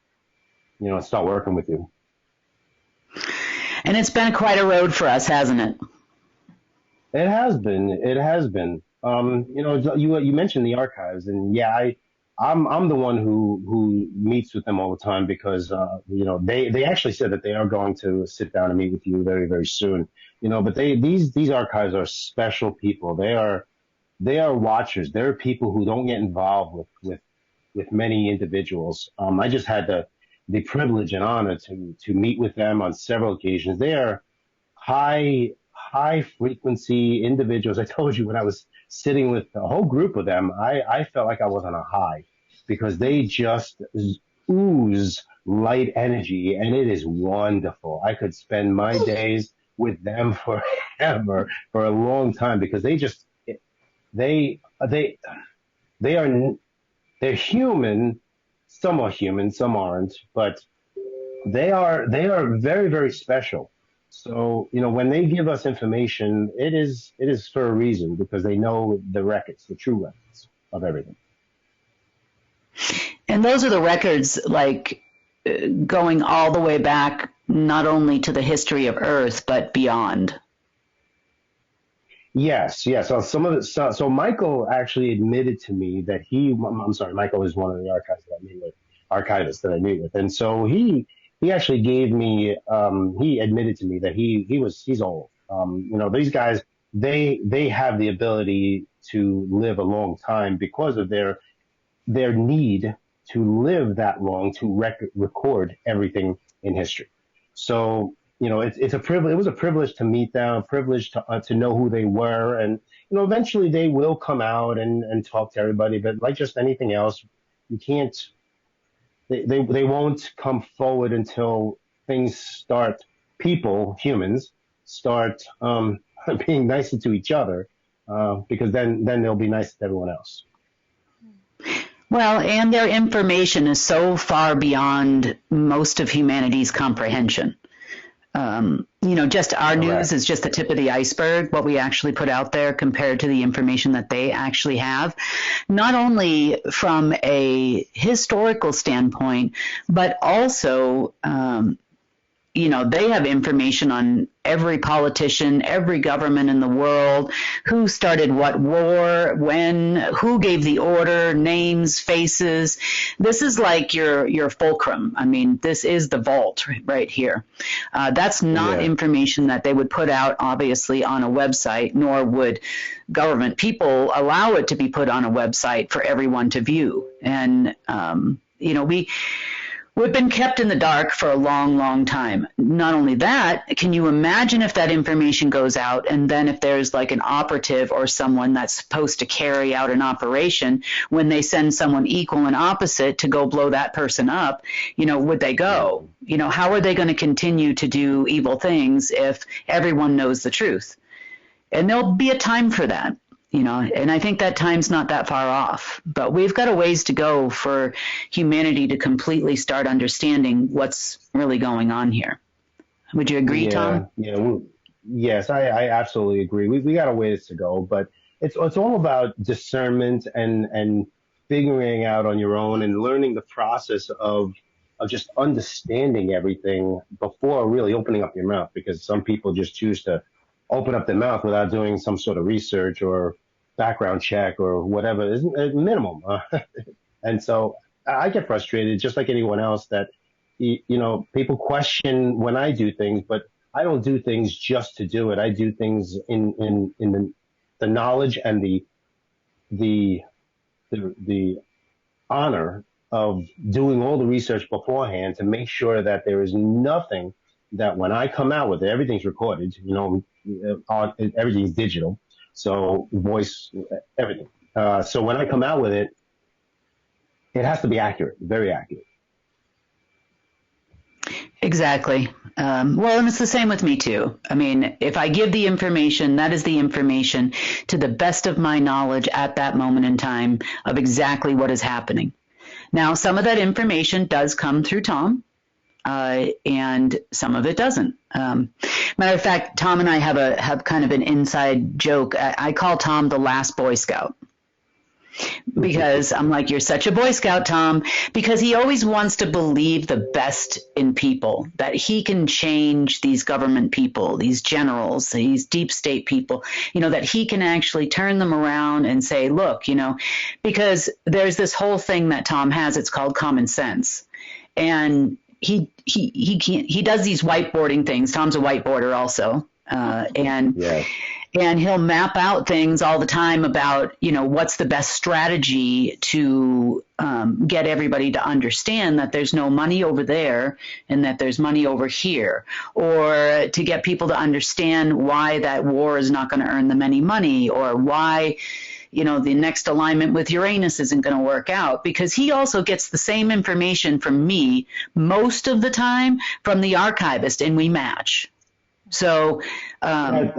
S17: start working with you.
S16: And it's been quite a road for us, hasn't it?
S17: It has been. You mentioned the archives, and yeah, I'm the one who meets with them all the time because they actually said that they are going to sit down and meet with you very, very soon. But these archives are special people. They are watchers. They're people who don't get involved with many individuals. I just had the the privilege and honor to meet with them on several occasions. They are high frequency individuals. I told you when I was sitting with a whole group of them, I felt like I was on a high because they just ooze light energy, and it is wonderful. I could spend my days with them forever, for a long time, because they're human. Some are human, some aren't, but they are very, very special. So, when they give us information, it is for a reason, because they know the records, the true records of everything.
S16: And those are the records, like, going all the way back, not only to the history of Earth, but beyond.
S17: Yes. So so Michael actually admitted to me that Michael is one of the archivists that I meet with. And so he actually gave me, he admitted to me that he's old. These guys, they have the ability to live a long time because of their need to live that long to record everything in history. So, it's a privilege. It was a privilege to meet them, a privilege to know who they were. And, eventually they will come out and talk to everybody. But like just anything else, you can't, they won't come forward until humans start being nicer to each other, because then they'll be nice to everyone else.
S16: Well, and their information is so far beyond most of humanity's comprehension. Just our news is just the tip of the iceberg, what we actually put out there compared to the information that they actually have, not only from a historical standpoint, but also, they have information on every politician, every government in the world, who started what war, when, who gave the order, names, faces. This is like your fulcrum. I mean, this is the vault right here. That's not information that they would put out, obviously, on a website, nor would government people allow it to be put on a website for everyone to view. And, we've been kept in the dark for a long, long time. Not only that, can you imagine if that information goes out, and then if there's like an operative or someone that's supposed to carry out an operation, when they send someone equal and opposite to go blow that person up, would they go? How are they going to continue to do evil things if everyone knows the truth? And there'll be a time for that. And I think that time's not that far off. But we've got a ways to go for humanity to completely start understanding what's really going on here. Would you agree, Tom?
S17: Yeah. Yes, I absolutely agree. We got a ways to go, but it's all about discernment and figuring out on your own and learning the process of just understanding everything before really opening up your mouth, because some people just choose to open up their mouth without doing some sort of research or background check or whatever, is a minimum. And so I get frustrated just like anyone else that, people question when I do things, but I don't do things just to do it. I do things in the knowledge and the honor of doing all the research beforehand to make sure that there is nothing that when I come out with it, everything's recorded, everything's digital. So voice, everything. So when I come out with it, it has to be accurate, very accurate.
S16: Exactly. Well, and it's the same with me too. I mean, if I give the information, that is the information to the best of my knowledge at that moment in time of exactly what is happening. Now, some of that information does come through Tom. And some of it doesn't. Matter of fact, Tom and I have kind of an inside joke. I call Tom the last Boy Scout, because I'm like, you're such a Boy Scout, Tom, because he always wants to believe the best in people, that he can change these government people, these generals, these deep state people, that he can actually turn them around and say, look, because there's this whole thing that Tom has, it's called common sense. And he does these whiteboarding things. Tom's a whiteboarder also. And he'll map out things all the time about, what's the best strategy to get everybody to understand that there's no money over there and that there's money over here, or to get people to understand why that war is not going to earn them any money, or why, the next alignment with Uranus isn't going to work out, because he also gets the same information from me most of the time from the archivist, and we match. So
S17: let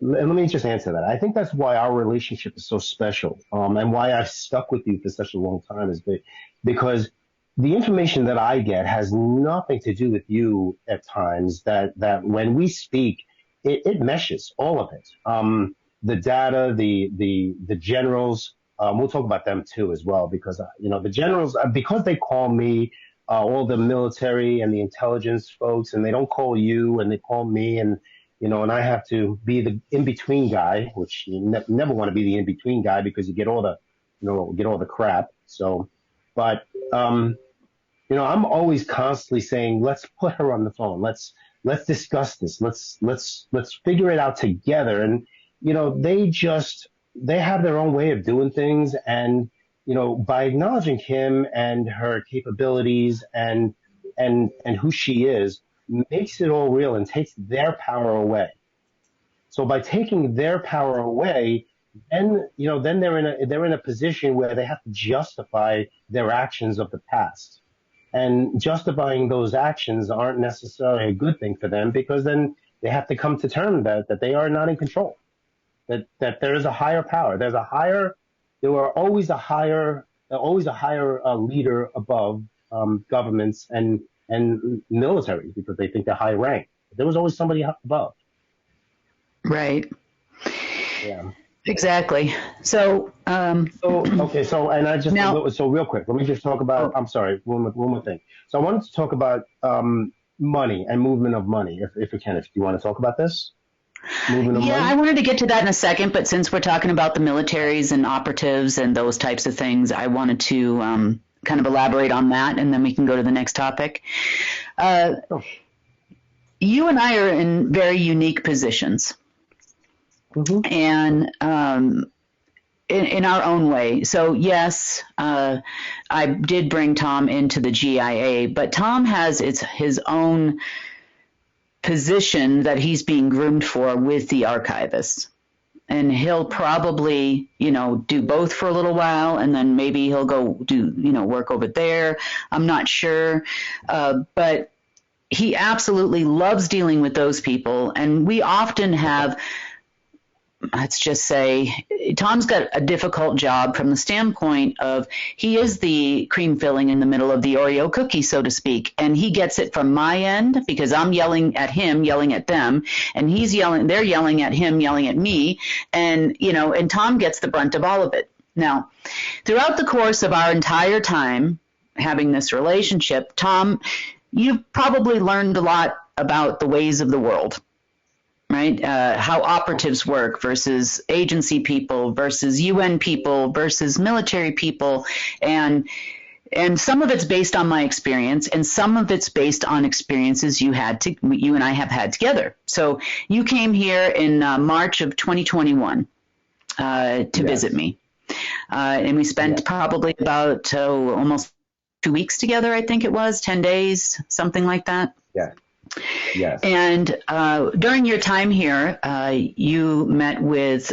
S17: me just answer that. I think that's why our relationship is so special, and why I've stuck with you for such a long time is because the information that I get has nothing to do with you at times. That when we speak, it meshes all of it. The data, the generals. We'll talk about them too as well, because the generals, because they call me. All the military and the intelligence folks, and they don't call you, and they call me, and and I have to be the in-between guy, which you never want to be the in-between guy, because you get all the crap. So, but I'm always constantly saying, let's put her on the phone, let's discuss this, let's figure it out together, and they have their own way of doing things, and by acknowledging Kim and her capabilities and who she is, makes it all real and takes their power away. So by taking their power away, then they're in a position where they have to justify their actions of the past. And justifying those actions aren't necessarily a good thing for them, because then they have to come to terms that they are not in control. That there is a higher power. There were always a higher leader above governments and military, because they think they're high rank. There was always somebody above.
S16: Right.
S17: Yeah.
S16: Exactly. So.
S17: Okay. So real quick, let me just talk about. I'm sorry. One more thing. So I wanted to talk about money and movement of money, if we can. If you want to talk about this.
S16: Yeah, I wanted to get to that in a second, but since we're talking about the militaries and operatives and those types of things, I wanted to kind of elaborate on that, and then we can go to the next topic. You and I are in very unique positions, and in our own way. So yes, I did bring Tom into the GIA, but Tom has his own position that he's being groomed for with the archivist, and he'll probably do both for a little while, and then maybe he'll go do work over there. I'm not sure, but he absolutely loves dealing with those people, and we often have, let's just say, Tom's got a difficult job from the standpoint of he is the cream filling in the middle of the Oreo cookie, so to speak. And he gets it from my end because I'm yelling at him, yelling at them, and they're yelling at him, yelling at me. And, and Tom gets the brunt of all of it. Now, throughout the course of our entire time having this relationship, Tom, you've probably learned a lot about the ways of the world. Right? How operatives work versus agency people versus UN people versus military people. And some of it's based on my experience, and some of it's based on experiences you and I have had together. So you came here in March of 2021 to visit me. And we spent probably about almost 2 weeks together, I think it was, 10 days, something like that.
S17: Yeah. Yes.
S16: And during your time here, you met with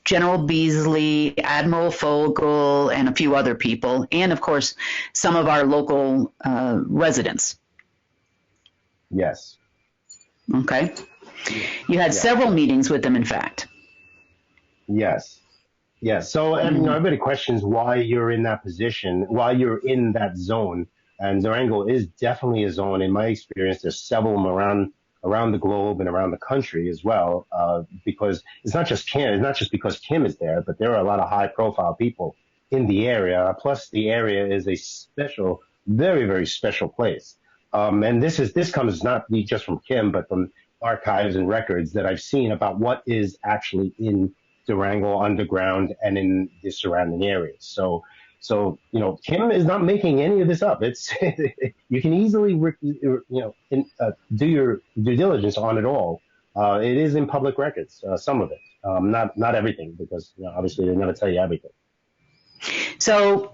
S16: General Beasley, Admiral Fogel, and a few other people, and of course, some of our local residents.
S17: Yes.
S16: Okay. You had several meetings with them, in fact.
S17: Yes. Yes. So, everybody questions why you're in that position, why you're in that zone. And Durango is definitely a zone. In my experience, there's several around the globe and around the country as well, because it's not just Kim. It's not just because Kim is there, but there are a lot of high-profile people in the area. Plus, the area is a special, very, very special place. And this comes not just from Kim, but from archives and records that I've seen about what is actually in Durango underground and in the surrounding areas. So, Kim is not making any of this up. It's you can easily, do your due diligence on it all. it is in public records, some of it, not everything, because obviously they never tell you everything.
S16: So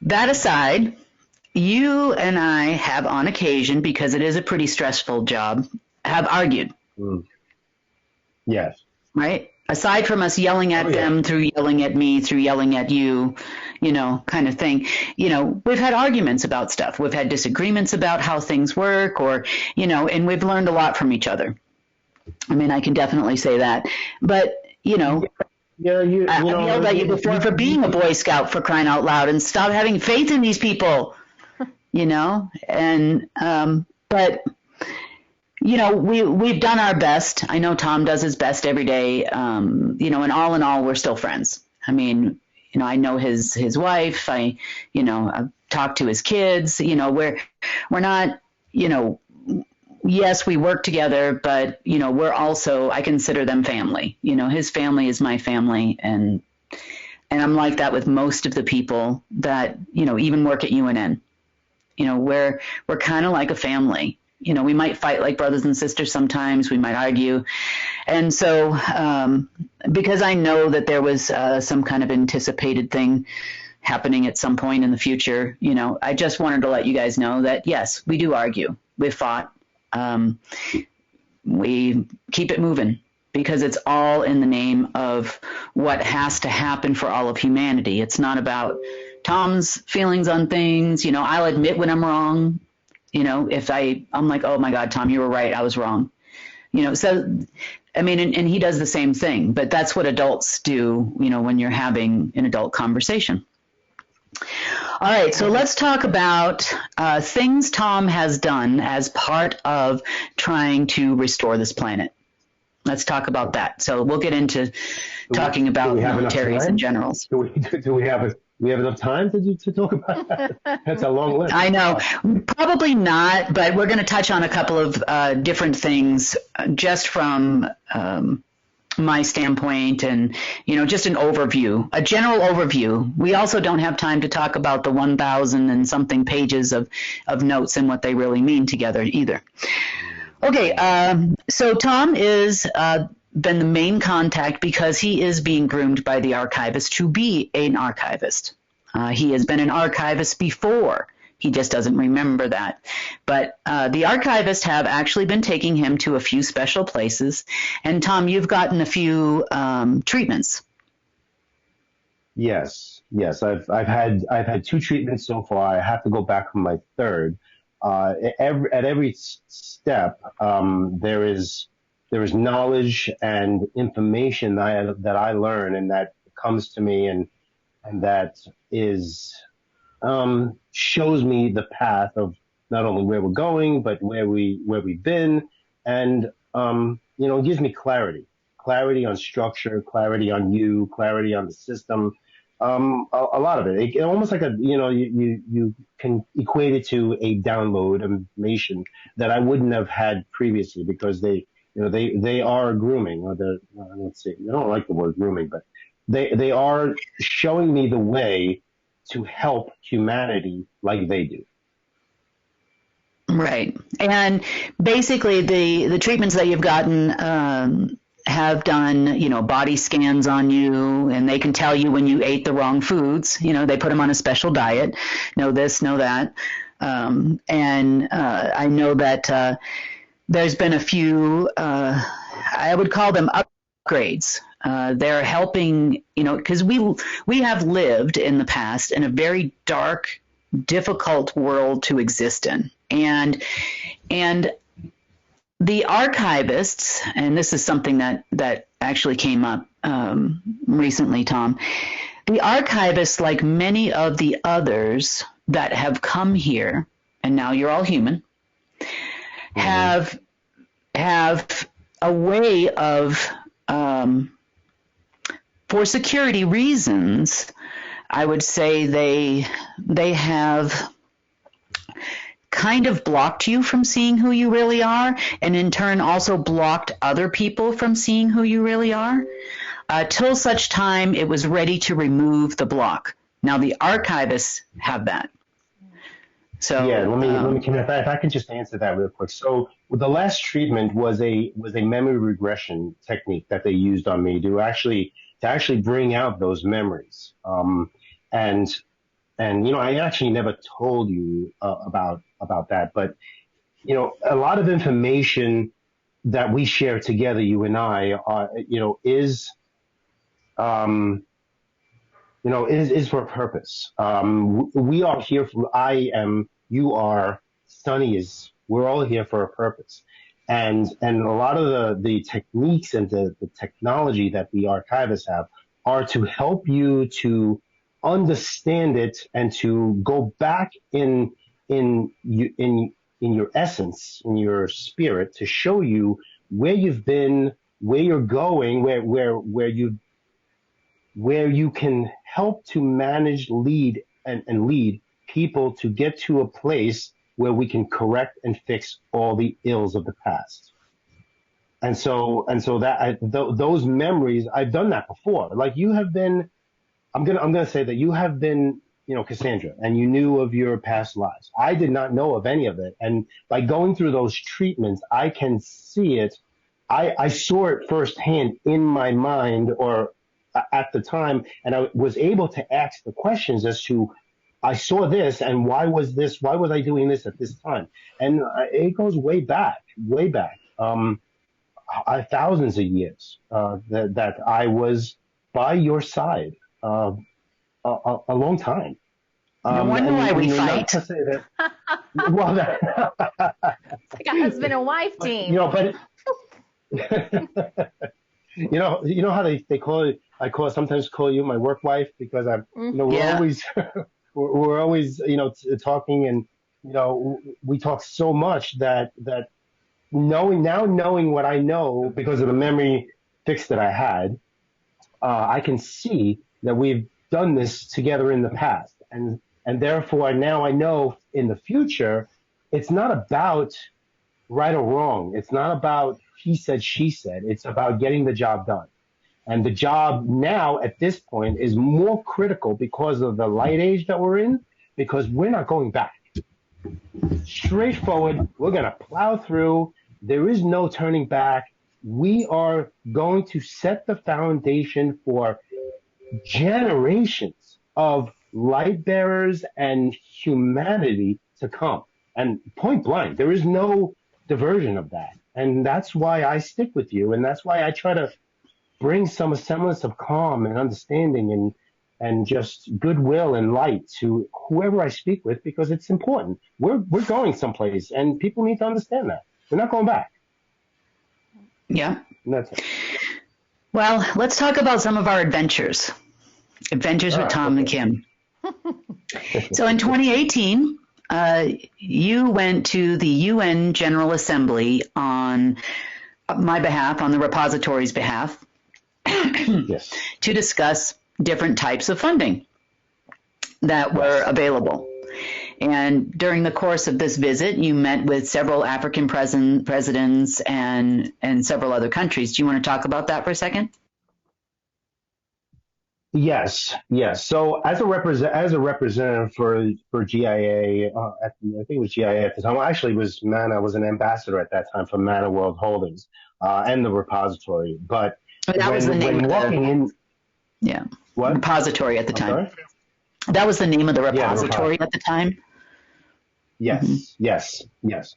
S16: that aside, you and I have on occasion, because it is a pretty stressful job, have argued.
S17: Yes.
S16: Right? Aside from us yelling at them through yelling at me, through yelling at you, kind of thing, we've had arguments about stuff. We've had disagreements about how things work, or, and we've learned a lot from each other. I mean, I can definitely say that. But, I've yelled at you before for being a Boy Scout, for crying out loud, and stop having faith in these people, and, but, we've done our best. I know Tom does his best every day. And all in all, we're still friends. I mean, I know his wife. I've talked to his kids. We're not, yes, we work together, but we're also, I consider them family. His family is my family, and I'm like that with most of the people that even work at UNN. We're kind of like a family. We might fight like brothers and sisters sometimes. We might argue. And so because I know that there was some kind of anticipated thing happening at some point in the future, I just wanted to let you guys know that, yes, we do argue. We've fought. We keep it moving, because it's all in the name of what has to happen for all of humanity. It's not about Tom's feelings on things. I'll admit when I'm wrong. If I'm like, oh my God, Tom, you were right, I was wrong. So, I mean, and he does the same thing, but that's what adults do, when you're having an adult conversation. All right, so let's talk about things Tom has done as part of trying to restore this planet. Let's talk about that. So we'll get into talking about militaries and generals.
S17: Do we have enough time to talk about that? That's a long list.
S16: I know. Probably not, but we're going to touch on a couple of different things just from my standpoint, and, just an overview, a general overview. We also don't have time to talk about the 1,000 and something pages of notes and what they really mean together either. Okay, so Tom is been the main contact because he is being groomed by the archivist to be an archivist. He has been an archivist before. He just doesn't remember that. But the archivists have actually been taking him to a few special places. And Tom, you've gotten a few treatments.
S17: Yes. I've had 2 treatments so far. I have to go back for my 3rd. At every step, there is knowledge and information that I learn, and that comes to me, and that is shows me the path of not only where we're going, but where we've been, and it gives me clarity on structure, clarity on you, clarity on the system. A lot of it almost like you can equate it to a download information that I wouldn't have had previously, because they are grooming, or let's see, I don't like the word grooming, but they are showing me the way to help humanity like they do.
S16: Right. And basically the treatments that you've gotten have done, body scans on you, and they can tell you when you ate the wrong foods. They put them on a special diet. Know this, know that. And I know that there's been a few, I would call them upgrades. They're helping, because we have lived in the past in a very dark, difficult world to exist in. And the archivists, and this is something that actually came up recently, Tom, the archivists, like many of the others that have come here, and now you're all human, have a way of, for security reasons, I would say they have kind of blocked you from seeing who you really are, and in turn also blocked other people from seeing who you really are, till such time it was ready to remove the block. Now the archivists have that. So
S17: yeah, let me if I can just answer that real quick. So the last treatment was a memory regression technique that they used on me to actually bring out those memories. And I actually never told you about that, but a lot of information that we share together, you and I, is for a purpose. We are here you are, Sunny is, we're all here for a purpose. And a lot of the techniques and the technology that the archivists have are to help you to understand it and to go back in your essence, in your spirit, to show you where you've been, where you're going, where you can help to manage, lead people to get to a place where we can correct and fix all the ills of the past. And so that those memories, I've done that before. Like you have been, I'm gonna say that you have been, Cassandra, and you knew of your past lives. I did not know of any of it, and by going through those treatments, I can see it. I saw it firsthand in my mind, or at the time, and I was able to ask the questions as to, I saw this, and why was I doing this at this time? And it goes way back, thousands of years that I was by your side a long time.
S16: No wonder why we fight.
S17: Not to say that, well,
S1: it's like a husband and wife team.
S17: But you know how they call it. Sometimes call you my work wife, because we're always talking, and we talk so much that knowing what I know because of the memory fix that I had, I can see that we've done this together in the past, and therefore now I know in the future it's not about right or wrong. It's not about he said, she said. It's about getting the job done. And the job now at this point is more critical because of the light age that we're in, because we're not going back. Straightforward, we're going to plow through. There is no turning back. We are going to set the foundation for generations of light bearers and humanity to come. And point blank, there is no diversion of that. And that's why I stick with you. And that's why I try to bring some semblance of calm and understanding and just goodwill and light to whoever I speak with, because it's important. We're going someplace, and people need to understand that. We're not going back.
S16: Yeah.
S17: And that's it.
S16: Well, let's talk about some of our adventures. Adventures with Tom and Kim. So in 2018, you went to the UN General Assembly on my behalf, on the repository's behalf,
S17: yes,
S16: to discuss different types of funding that were available. And during the course of this visit, you met with several African presidents and several other countries. Do you want to talk about that for a second?
S17: Yes. So as a representative for GIA, I think it was GIA at the time. Well, actually, it was MANA. I was an ambassador at that time for MANA World Holdings and the repository. But
S16: that was the name
S17: walking in.
S16: Yeah.
S17: What?
S16: Repository at the time.
S17: Sorry?
S16: That was the name of the repository at the time.
S17: Yes. Mm-hmm. Yes.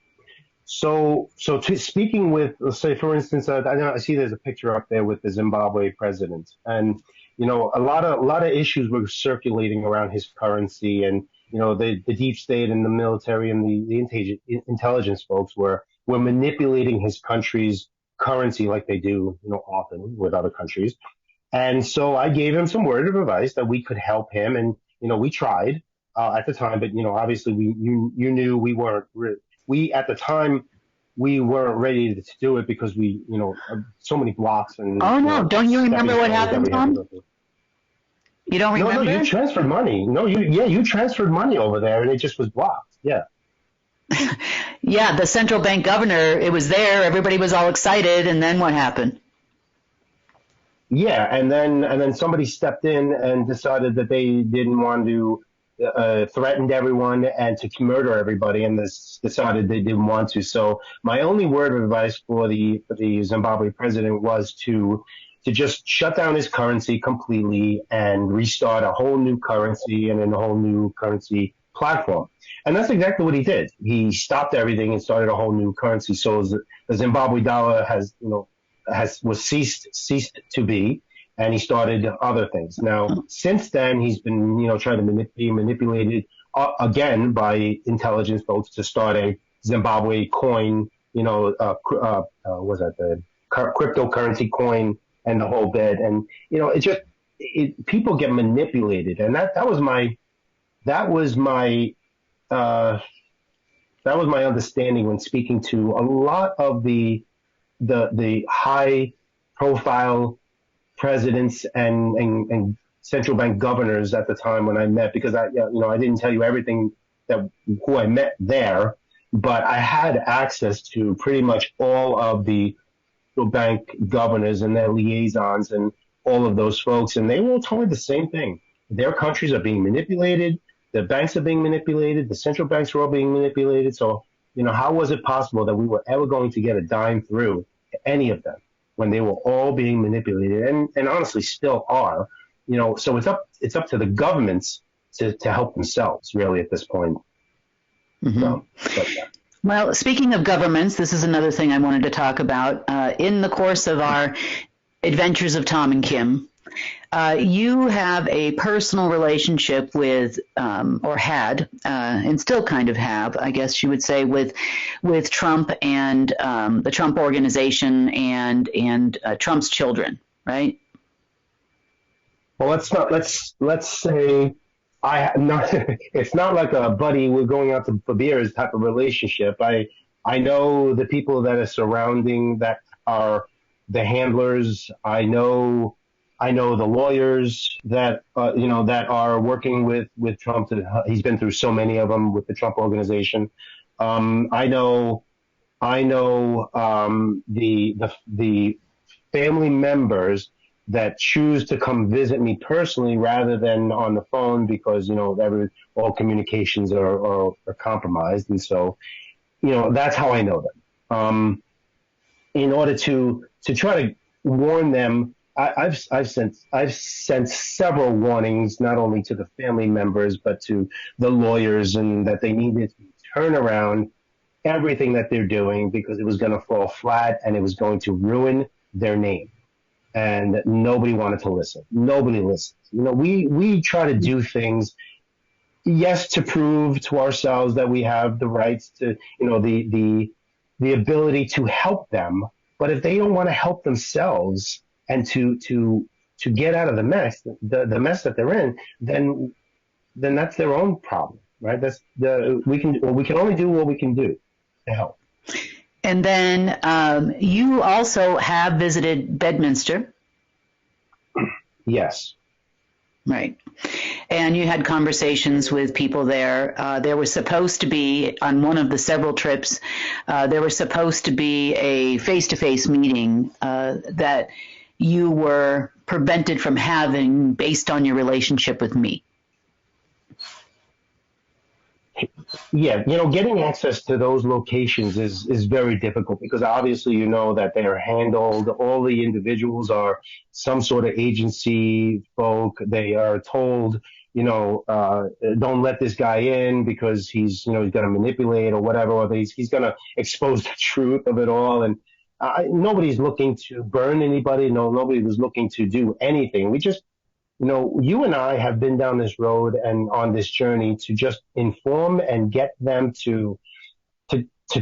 S17: So speaking with, let's say, for instance, I see there's a picture up there with the Zimbabwe president, and a lot of issues were circulating around his currency, and the deep state and the military and the intelligence folks were manipulating his country's currency like they do, often with other countries. And so I gave him some word of advice that we could help him, and we tried at the time, but obviously you knew we at the time we weren't ready to do it because we so many blocks and.
S16: Oh no! Don't you remember what happened, Tom? You don't remember?
S17: No, you transferred money. No, you transferred money over there, and it just was blocked. Yeah.
S16: Yeah, the central bank governor. It was there. Everybody was all excited, and then what happened?
S17: Yeah, and then somebody stepped in and decided that they didn't want to threatened everyone and to murder everybody, and decided they didn't want to. So my only word of advice for the Zimbabwe president was to just shut down his currency completely and restart a whole new currency and a whole new currency platform. And that's exactly what he did. He stopped everything and started a whole new currency. So the Zimbabwe dollar was ceased to be, and he started other things. Now, since then, he's been, trying to be manipulated again by intelligence folks to start a Zimbabwe coin, was that the cryptocurrency coin and the whole bit. And, people get manipulated. And that was my understanding when speaking to a lot of the high profile presidents and central bank governors at the time when I met, because I didn't tell you everything who I met there, but I had access to pretty much all of the central bank governors and their liaisons and all of those folks, and they were all telling me the same thing. Their countries are being manipulated. The banks are being manipulated. The central banks are all being manipulated. So, how was it possible that we were ever going to get a dime through to any of them when they were all being manipulated and honestly still are? So it's up to the governments to help themselves really at this point.
S16: Mm-hmm.
S17: So,
S16: Well, speaking of governments, this is another thing I wanted to talk about. In the course of our Adventures of Tom and Kim, you have a personal relationship with, or had, and still kind of have, I guess you would say, with Trump and the Trump organization and Trump's children, right?
S17: Well, let's say it's not like a buddy, we're going out for beers type of relationship. I know the people that are surrounding that are the handlers. I know the lawyers that that are working with Trump. He's been through so many of them with the Trump organization. I know the family members that choose to come visit me personally rather than on the phone because all communications are compromised, and so that's how I know them. In order to try to warn them, I've sent several warnings, not only to the family members but to the lawyers, and that they needed to turn around everything that they're doing because it was going to fall flat and it was going to ruin their name. And nobody wanted to listen. Nobody listens. We try to do things, yes, to prove to ourselves that we have the rights to, the ability to help them. But if they don't want to help themselves and to get out of the mess that they're in, then that's their own problem, right? We can only do what we can do to help.
S16: And then you also have visited Bedminster.
S17: Yes.
S16: Right. And you had conversations with people there. There was supposed to be, on one of the several trips, there was supposed to be a face-to-face meeting that you were prevented from having based on your relationship with me.
S17: Yeah, getting access to those locations is very difficult because obviously that they are handled. All the individuals are some sort of agency folk. They are told, don't let this guy in because he's going to manipulate or whatever, or he's going to expose the truth of it all. And nobody's looking to burn anybody. No, nobody was looking to do anything. We just, you and I have been down this road and on this journey to just inform and get them to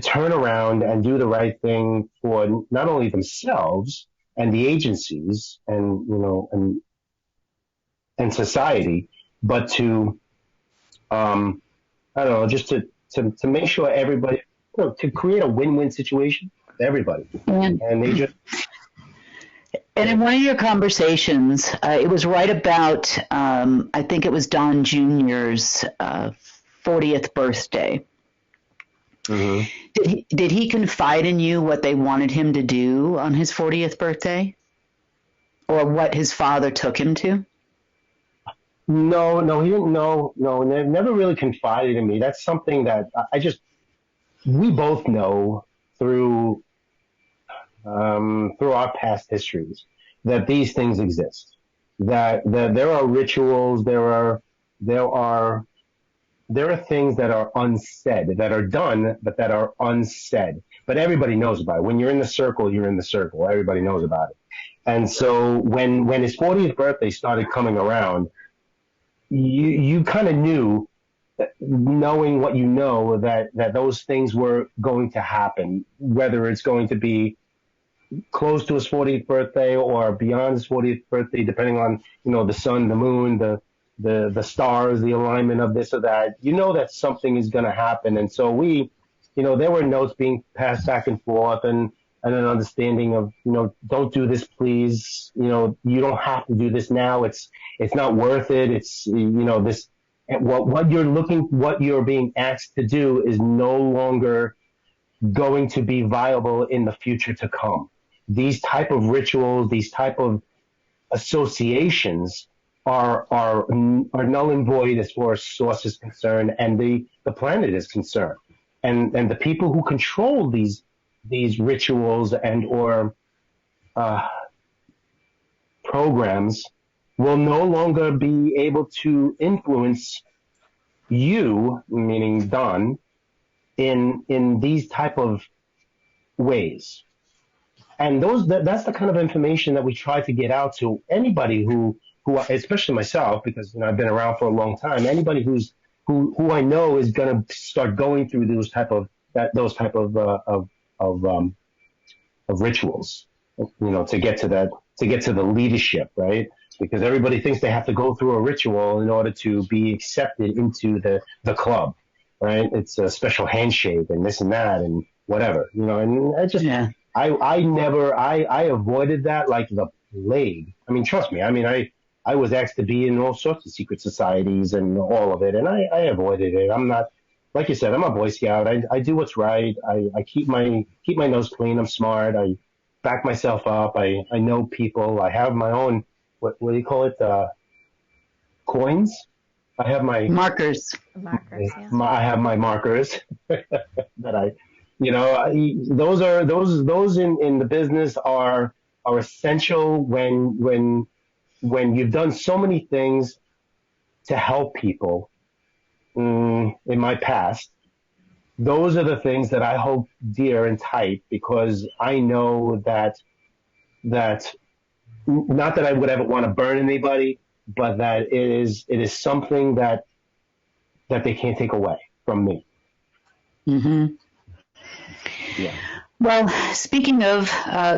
S17: turn around and do the right thing for not only themselves and the agencies and society, but to, just to make sure everybody, to create a win-win situation for everybody. And they just,
S16: and in one of your conversations, it was right about, I think it was Don Jr.'s 40th birthday.
S17: Mm-hmm.
S16: Did he confide in you what they wanted him to do on his 40th birthday? Or what his father took him to?
S17: No, he didn't know. No, never really confided in me. That's something that we both know through through our past histories that these things exist. That there are rituals, there are things that are unsaid, that are done, but that are unsaid. But everybody knows about it. When you're in the circle, you're in the circle. Everybody knows about it. And so when his 40th birthday started coming around, you kind of knew, knowing what you know, that those things were going to happen, whether it's going to be close to his 40th birthday or beyond his 40th birthday, depending on, the sun, the moon, the stars, the alignment of this or that. You know that something is going to happen. And so there were notes being passed back and forth, and an understanding of, don't do this, please. You don't have to do this now. It's not worth it. It's, this, what you're being asked to do is no longer going to be viable in the future to come. These type of rituals, these type of associations are null and void as far as source is concerned and the planet is concerned. And the people who control these rituals and or programs will no longer be able to influence you, meaning Don, in these type of ways. And that's the kind of information that we try to get out to anybody who especially myself, because I've been around for a long time. Anybody who I know is going to start going through those type of rituals, to get to the leadership, right? Because everybody thinks they have to go through a ritual in order to be accepted into the club, right? It's a special handshake and this and that and whatever, and I avoided that like the plague. I mean, trust me. I mean, I was asked to be in all sorts of secret societies and all of it, and I avoided it. I'm not, like you said, I'm a Boy Scout. I do what's right. I keep my nose clean. I'm smart. I back myself up. I know people. I have my own, what do you call it? Coins. I have my
S16: markers.
S1: Yeah.
S17: I have my markers that those in the business are essential when you've done so many things to help people in my past. Those are the things that I hold dear and tight, because I know that not that I would ever want to burn anybody, but that it is something that they can't take away from me.
S16: Mm-hmm.
S17: Yeah.
S16: Well, speaking of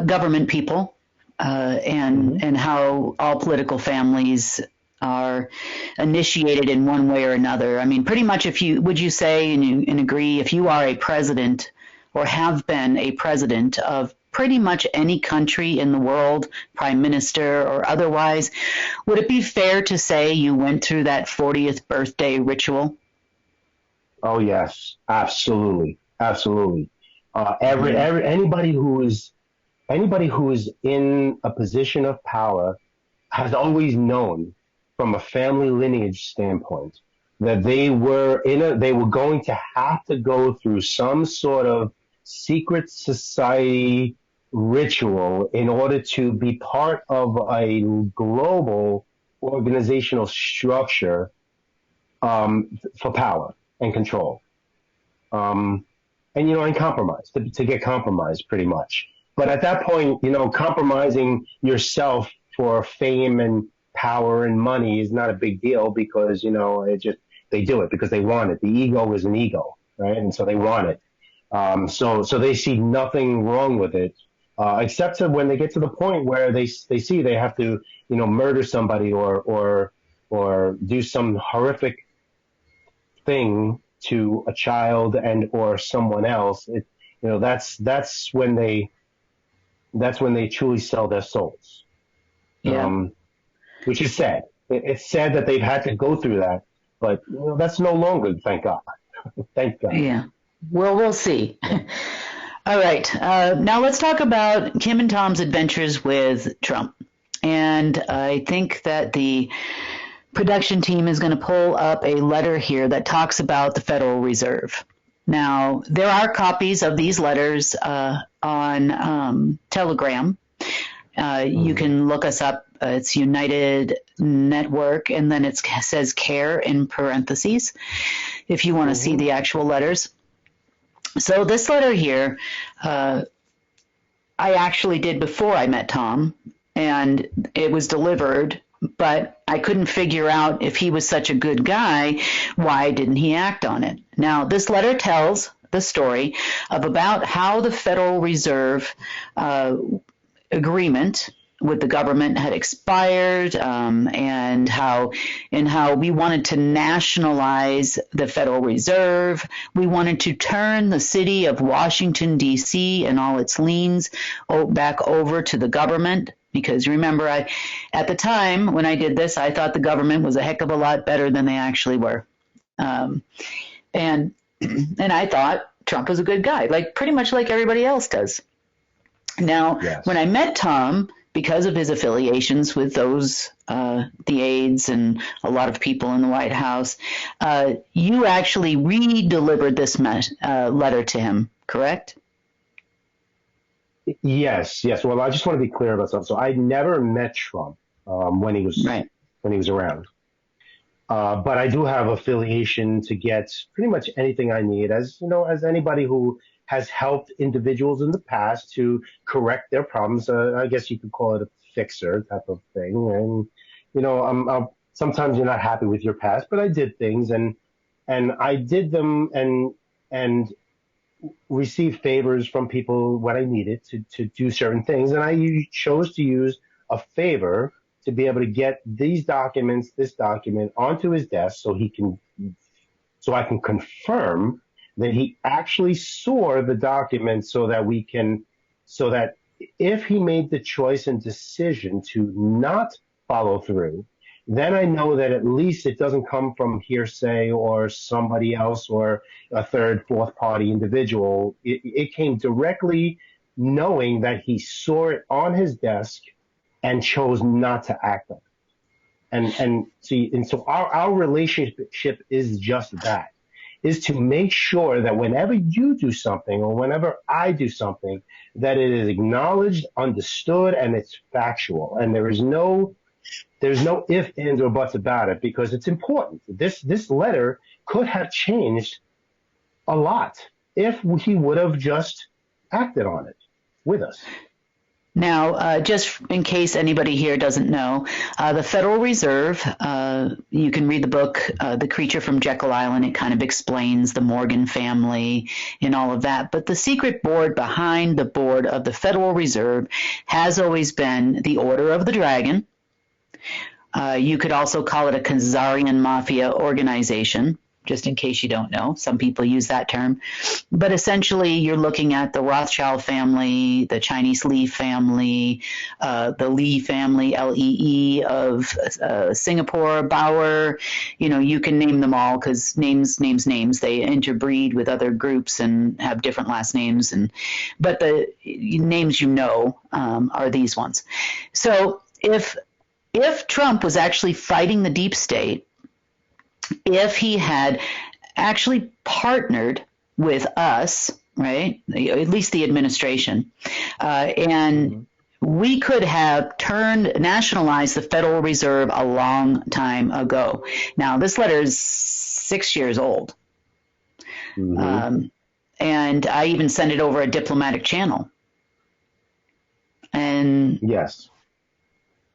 S16: government people and how all political families are initiated in one way or another. I mean, pretty much would you say and agree, if you are a president or have been a president of pretty much any country in the world, prime minister or otherwise, would it be fair to say you went through that 40th birthday ritual?
S17: Oh, yes, absolutely. Absolutely. Anybody who is in a position of power has always known, from a family lineage standpoint, that they were going to have to go through some sort of secret society ritual in order to be part of a global organizational structure for power and control. And compromise, to get compromised pretty much. But at that point, compromising yourself for fame and power and money is not a big deal, because, they do it because they want it. The ego is an ego, right? And so they want it. So they see nothing wrong with it, except when they get to the point where they see they have to, murder somebody or do some horrific thing to a child and or someone else. That's when they truly sell their souls.
S16: Yeah.
S17: Which is sad. It's sad that they've had to go through that, but that's no longer, thank God. Thank God.
S16: Yeah. Well, we'll see. All right. Now let's talk about Kim and Tom's adventures with Trump. And I think that the production team is going to pull up a letter here that talks about the Federal Reserve. Now, there are copies of these letters on Telegram. You can look us up. It's United Network, and then it says CARE in parentheses if you want to see the actual letters. So this letter here, I actually did before I met Tom, and it was delivered, but I couldn't figure out if he was such a good guy, why didn't he act on it? Now, this letter tells the story of about how the Federal Reserve agreement with the government had expired, and how we wanted to nationalize the Federal Reserve. We wanted to turn the city of Washington, D.C. and all its liens back over to the government. Because remember, at the time when I did this, I thought the government was a heck of a lot better than they actually were. And I thought Trump was a good guy, like pretty much like everybody else does. Now, when I met Tom, because of his affiliations with those, the aides and a lot of people in the White House, you actually re-delivered this letter to him, correct?
S17: Yes. Well, I just want to be clear about something. So I never met Trump when he was around, but I do have affiliation to get pretty much anything I need, as you know, as anybody who has helped individuals in the past to correct their problems. I guess you could call it a fixer type of thing. And you know, sometimes you're not happy with your past, but I did things, and I did them, and receive favors from people when I needed to do certain things. And I chose to use a favor to be able to get this document onto his desk so I can confirm that he actually saw the document, so that if he made the choice and decision to not follow through, then I know that at least it doesn't come from hearsay or somebody else or a third, fourth party individual. It came directly knowing that he saw it on his desk and chose not to act on it. And so our relationship is just that, is to make sure that whenever you do something or whenever I do something, that it is acknowledged, understood, and it's factual. And there's no ifs, ands, or buts about it, because it's important. This letter could have changed a lot if he would have just acted on it with us.
S16: Now, just in case anybody here doesn't know, the Federal Reserve, you can read the book, The Creature from Jekyll Island. It kind of explains the Morgan family and all of that. But the secret board behind the board of the Federal Reserve has always been the Order of the Dragon. You could also call it a Khazarian mafia organization, just in case you don't know. Some people use that term. But essentially, you're looking at the Rothschild family, the Chinese Lee family, the Lee family, L-E-E, of Singapore, Bauer. You know, you can name them all, because names. They interbreed with other groups and have different last names. But the names are these ones. So if Trump was actually fighting the deep state, if he had actually partnered with us, right, at least the administration, and we could have nationalized the Federal Reserve a long time ago. Now, this letter is 6 years old. And I even sent it over a diplomatic channel. And
S17: yes.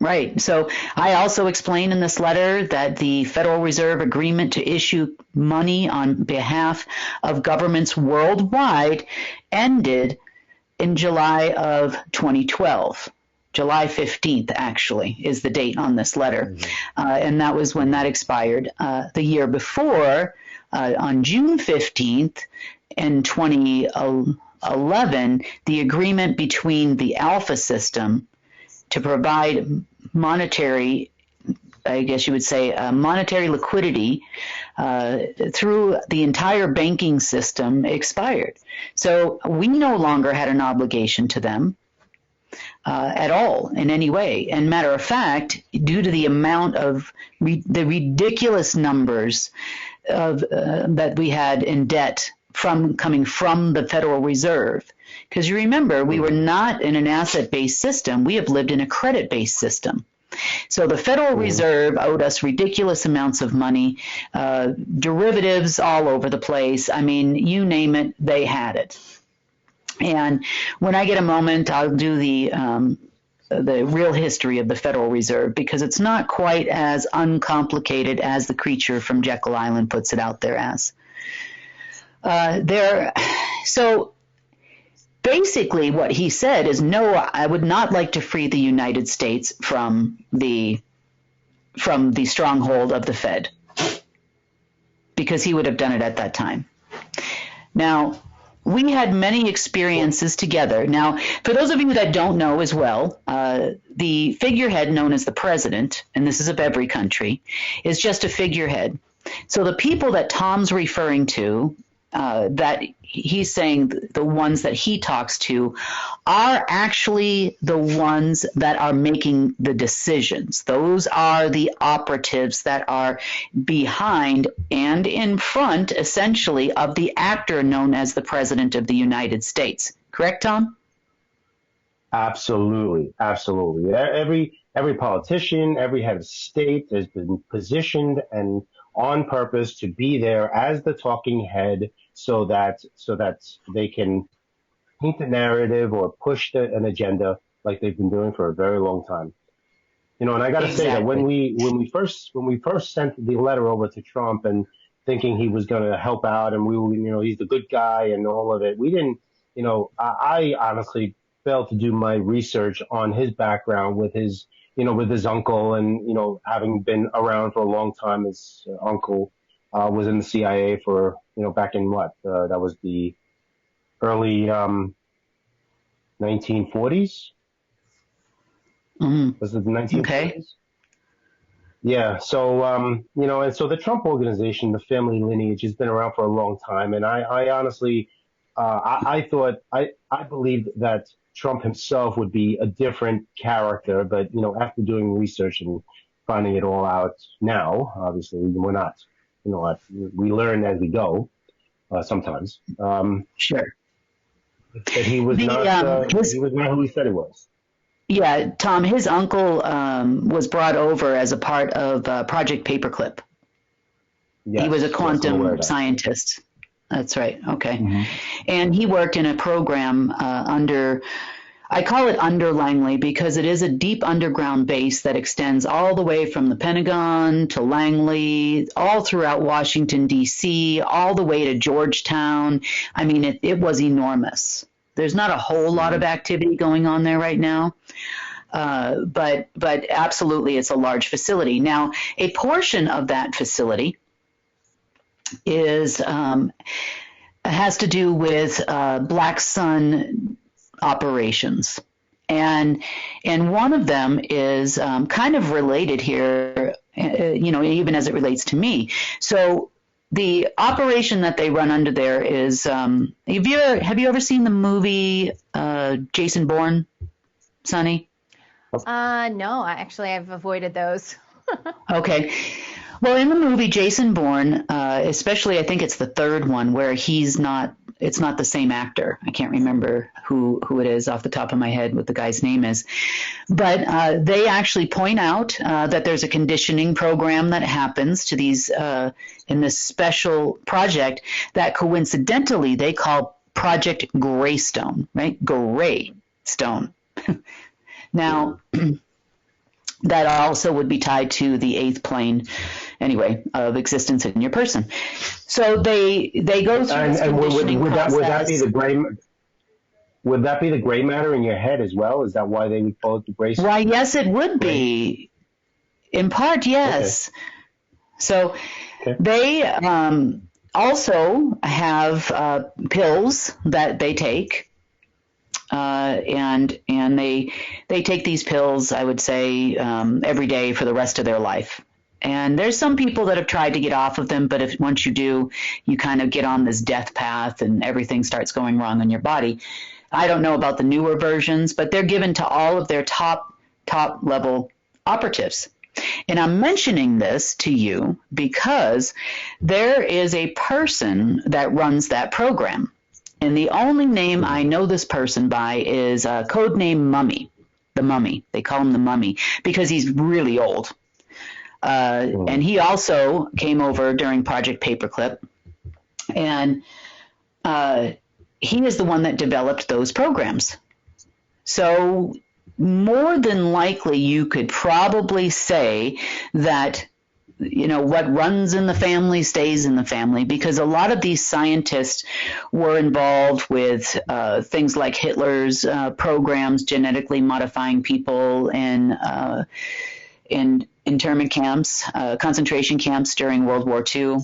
S16: Right. So I also explain in this letter that the Federal Reserve agreement to issue money on behalf of governments worldwide ended in July of 2012. July 15th, actually, is the date on this letter. And that was when that expired. The year before, on June 15th in 2011, the agreement between the Alpha system to provide monetary, I guess you would say, monetary liquidity through the entire banking system expired. So we no longer had an obligation to them. at all in any way. And matter of fact, due to the amount of the ridiculous numbers of that we had in debt coming from the Federal Reserve, because you remember we were not in an asset-based system, we have lived in a credit-based system. So the Federal Reserve owed us ridiculous amounts of money, derivatives all over the place. I mean, you name it, they had it. And when I get a moment, I'll do the real history of the Federal Reserve, because it's not quite as uncomplicated as the creature from Jekyll Island puts it out there as. So basically what he said is, no, I would not like to free the United States from the stronghold of the Fed, because he would have done it at that time. Now, we had many experiences together. Now, for those of you that don't know as well, the figurehead known as the president, and this is of every country, is just a figurehead. So the people that Tom's referring to, that he's saying the ones that he talks to, are actually the ones that are making the decisions. Those are the operatives that are behind and in front, essentially, of the actor known as the President of the United States. Correct, Tom?
S17: Absolutely. Absolutely. Every politician, every head of state has been positioned and on purpose to be there as the talking head, so that they can paint the narrative or push an agenda like they've been doing for a very long time. And I got to say that when we first sent the letter over to Trump and thinking he was going to help out, and we were, he's the good guy and all of it, we didn't, I honestly failed to do my research on his background with his uncle, and, having been around for a long time. His uncle was in the CIA for, back in that was the early 1940s. Was it the 1940s? Okay. Yeah. So, and so the Trump organization, the family lineage, has been around for a long time. And I honestly, I believed that Trump himself would be a different character, but, after doing research and finding it all out now, obviously we're not, we learn as we go, sometimes.
S16: Sure.
S17: But he was not who he said he was.
S16: Yeah, Tom, his uncle was brought over as a part of Project Paperclip. Yes, he was a quantum scientist. That's right. Okay. Mm-hmm. And he worked in a program I call it under Langley, because it is a deep underground base that extends all the way from the Pentagon to Langley, all throughout Washington, D.C., all the way to Georgetown. I mean, it was enormous. There's not a whole lot of activity going on there right now, but absolutely it's a large facility. Now, a portion of that facility has to do with Black Sun operations, and one of them is kind of related here, even as it relates to me. So the operation that they run under there is, have you ever seen the movie Jason Bourne, Sonny?
S1: No, I've avoided those.
S16: Okay. Well, in the movie Jason Bourne, especially I think it's the third one where it's not the same actor. I can't remember who it is off the top of my head what the guy's name is. But they actually point out that there's a conditioning program that happens to these in this special project that coincidentally they call Project Greystone, right? Greystone. Now, that also would be tied to the eighth plane, anyway, of existence in your person. So they go through this conditioning process.
S17: Would that be the gray matter in your head as well? Is that why they would call it the gray?
S16: Why, yes, it would be. In part, yes. Okay. So they also have pills that they take. And they take these pills, I would say, every day for the rest of their life. And there's some people that have tried to get off of them, but once you do, you kind of get on this death path and everything starts going wrong in your body. I don't know about the newer versions, but they're given to all of their top level operatives. And I'm mentioning this to you because there is a person that runs that program. And the only name I know this person by is codename Mummy, the Mummy. They call him the Mummy because he's really old. And he also came over during Project Paperclip. And he is the one that developed those programs. So more than likely, you could probably say that, you know, what runs in the family stays in the family, because a lot of these scientists were involved with things like Hitler's programs, genetically modifying people in internment camps, concentration camps during World War II.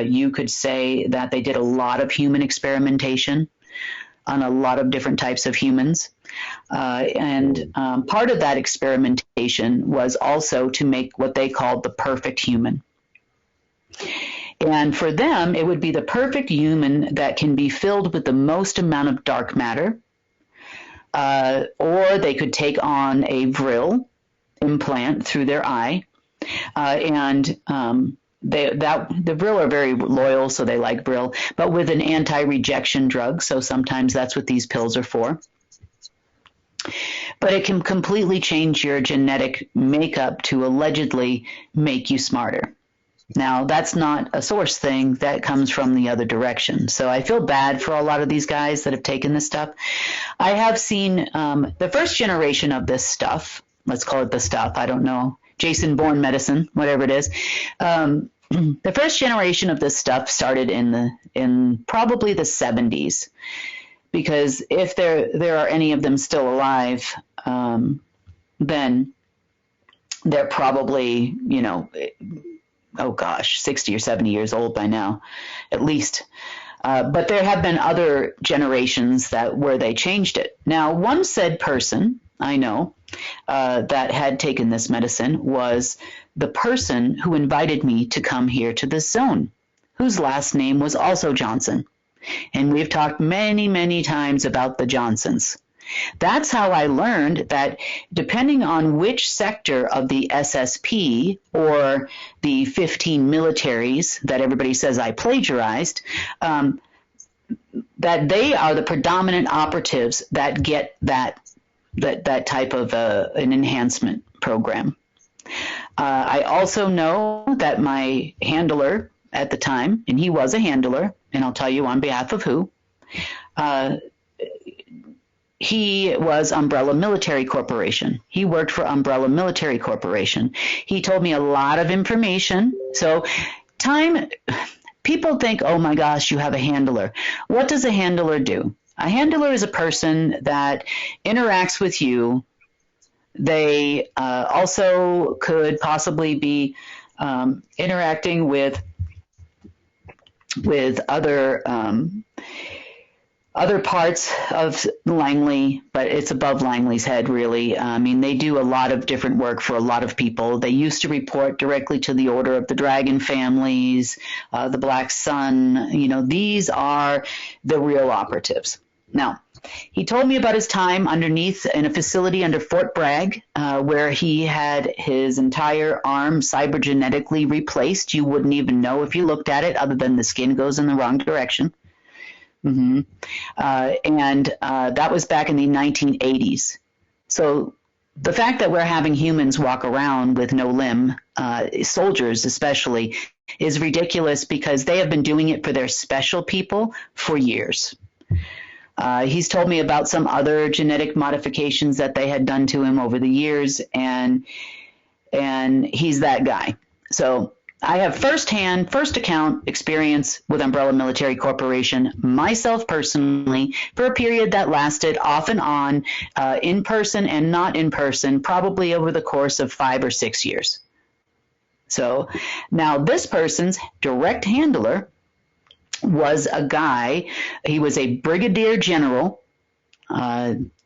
S16: You could say that they did a lot of human experimentation on a lot of different types of humans. And part of that experimentation was also to make what they called the perfect human. And for them, it would be the perfect human that can be filled with the most amount of dark matter, or they could take on a vril implant through their eye, the vril are very loyal, so they like vril, but with an anti-rejection drug. So sometimes that's what these pills are for. But it can completely change your genetic makeup to allegedly make you smarter. Now, that's not a source thing. That comes from the other direction. So I feel bad for a lot of these guys that have taken this stuff. I have seen the first generation of this stuff. Let's call it the stuff. I don't know. Jason Bourne medicine, whatever it is. The first generation of this stuff started in probably the 70s, because if there are any of them still alive, then they're probably, 60 or 70 years old by now, at least. But there have been other generations where they changed it. Now, one said person I know that had taken this medicine was the person who invited me to come here to this zone, whose last name was also Johnson. And we've talked many, many times about the Johnsons. That's how I learned that depending on which sector of the SSP or the 15 militaries that everybody says I plagiarized, that they are the predominant operatives that get that type of an enhancement program. I also know that my handler at the time, and he was a handler, and I'll tell you on behalf of who, he was Umbrella Military Corporation. He worked for Umbrella Military Corporation. He told me a lot of information. So people think, oh my gosh, you have a handler. What does a handler do? A handler is a person that interacts with you. They also could possibly be interacting with other parts of Langley, but it's above Langley's head, really. I mean, they do a lot of different work for a lot of people. They used to report directly to the Order of the Dragon families, the Black Sun. These are the real operatives. Now, he told me about his time underneath in a facility under Fort Bragg, where he had his entire arm cybergenetically replaced. You wouldn't even know if you looked at it, other than the skin goes in the wrong direction. And that was back in the 1980s. So the fact that we're having humans walk around with no limb, soldiers especially, is ridiculous, because they have been doing it for their special people for years. He's told me about some other genetic modifications that they had done to him over the years, and he's that guy. So I have first account experience with Umbrella Military Corporation, myself personally, for a period that lasted off and on, in person and not in person, probably over the course of 5 or 6 years. So now this person's direct handler was a guy, he was a brigadier general,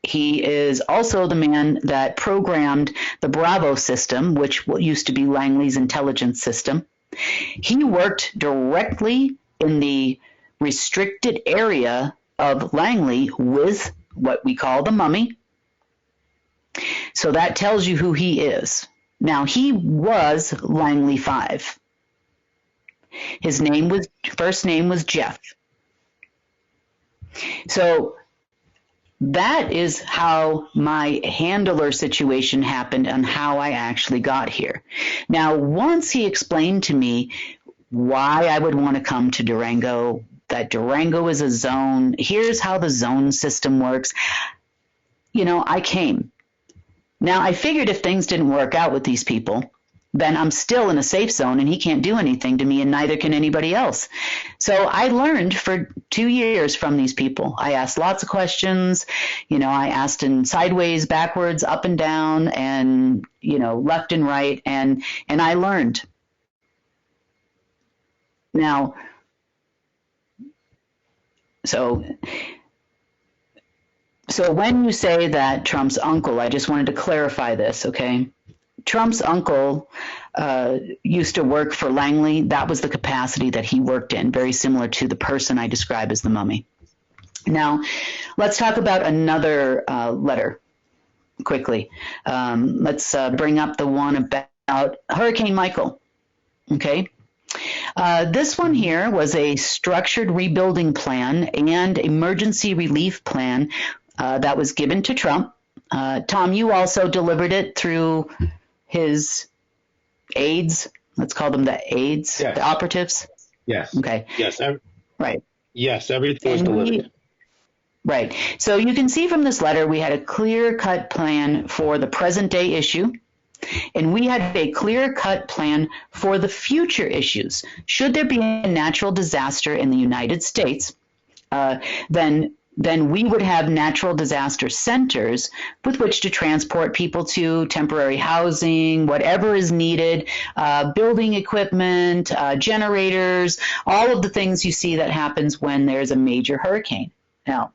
S16: He is also the man that programmed the Bravo system, which used to be Langley's intelligence system. He worked directly in the restricted area of Langley with what we call the mummy. So that tells you who he is. Now, he was Langley 5. His first name was Jeff. So that is how my handler situation happened and how I actually got here. Now, once he explained to me why I would want to come to Durango, that Durango is a zone, here's how the zone system works, I came. Now, I figured if things didn't work out with these people, then I'm still in a safe zone and he can't do anything to me and neither can anybody else. So I learned for 2 years from these people. I asked lots of questions. I asked in sideways, backwards, up and down, and, left and right. And I learned. Now, so when you say that Trump's uncle, I just wanted to clarify this, okay? Trump's uncle used to work for Langley. That was the capacity that he worked in, very similar to the person I describe as the mummy. Now, let's talk about another letter quickly. Let's bring up the one about Hurricane Michael, okay? This one here was a structured rebuilding plan and emergency relief plan that was given to Trump. Tom, you also delivered it through his aides. Let's call them the aides, yes. The operatives.
S17: Yes.
S16: Okay.
S17: Yes.
S16: Right.
S17: Yes, everything was delivered.
S16: Right. So you can see from this letter, we had a clear-cut plan for the present-day issue, and we had a clear-cut plan for the future issues. Should there be a natural disaster in the United States, then we would have natural disaster centers with which to transport people to temporary housing, whatever is needed, building equipment, generators, all of the things you see that happens when there's a major hurricane. Now,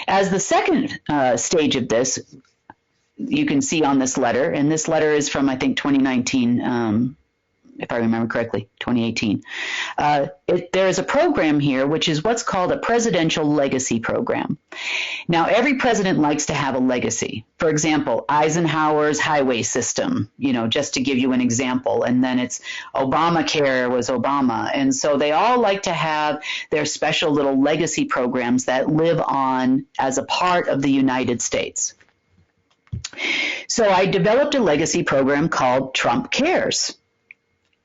S16: as the second stage of this, you can see on this letter, and this letter is from, I think, 2019, if I remember correctly, 2018. There is a program here, which is what's called a presidential legacy program. Now, every president likes to have a legacy. For example, Eisenhower's highway system, just to give you an example. And then it's Obamacare was Obama. And so they all like to have their special little legacy programs that live on as a part of the United States. So I developed a legacy program called Trump Cares.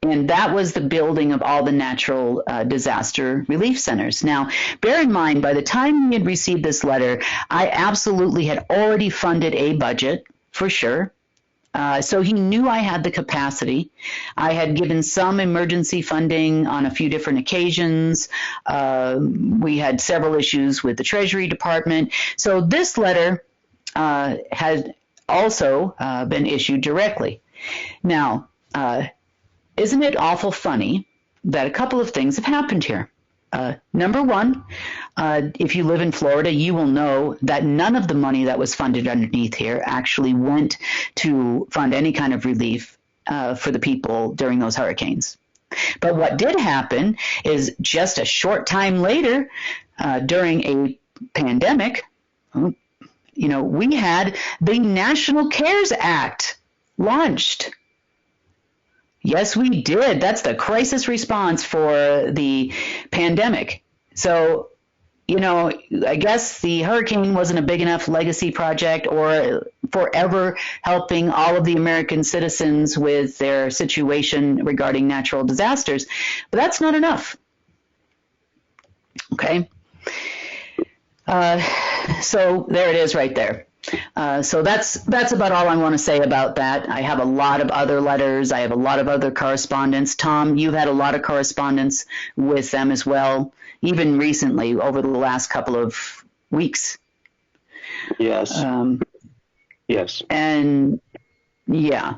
S16: And that was the building of all the natural disaster relief centers. Now, bear in mind, by the time we had received this letter, I absolutely had already funded a budget, for sure. So he knew I had the capacity. I had given some emergency funding on a few different occasions. We had several issues with the Treasury Department. So this letter had also been issued directly. Now, isn't it awful funny that a couple of things have happened here? Number one, if you live in Florida, you will know that none of the money that was funded underneath here actually went to fund any kind of relief for the people during those hurricanes. But what did happen is just a short time later, during a pandemic, we had the National CARES Act launched. Yes, we did. That's the crisis response for the pandemic. So, I guess the hurricane wasn't a big enough legacy project or forever helping all of the American citizens with their situation regarding natural disasters, but that's not enough. Okay. So there it is right there. So that's about all I want to say about that. I have a lot of other letters. I have a lot of other correspondence. Tom, you've had a lot of correspondence with them as well, even recently over the last couple of weeks.
S17: Yes. Yes.
S16: And yeah,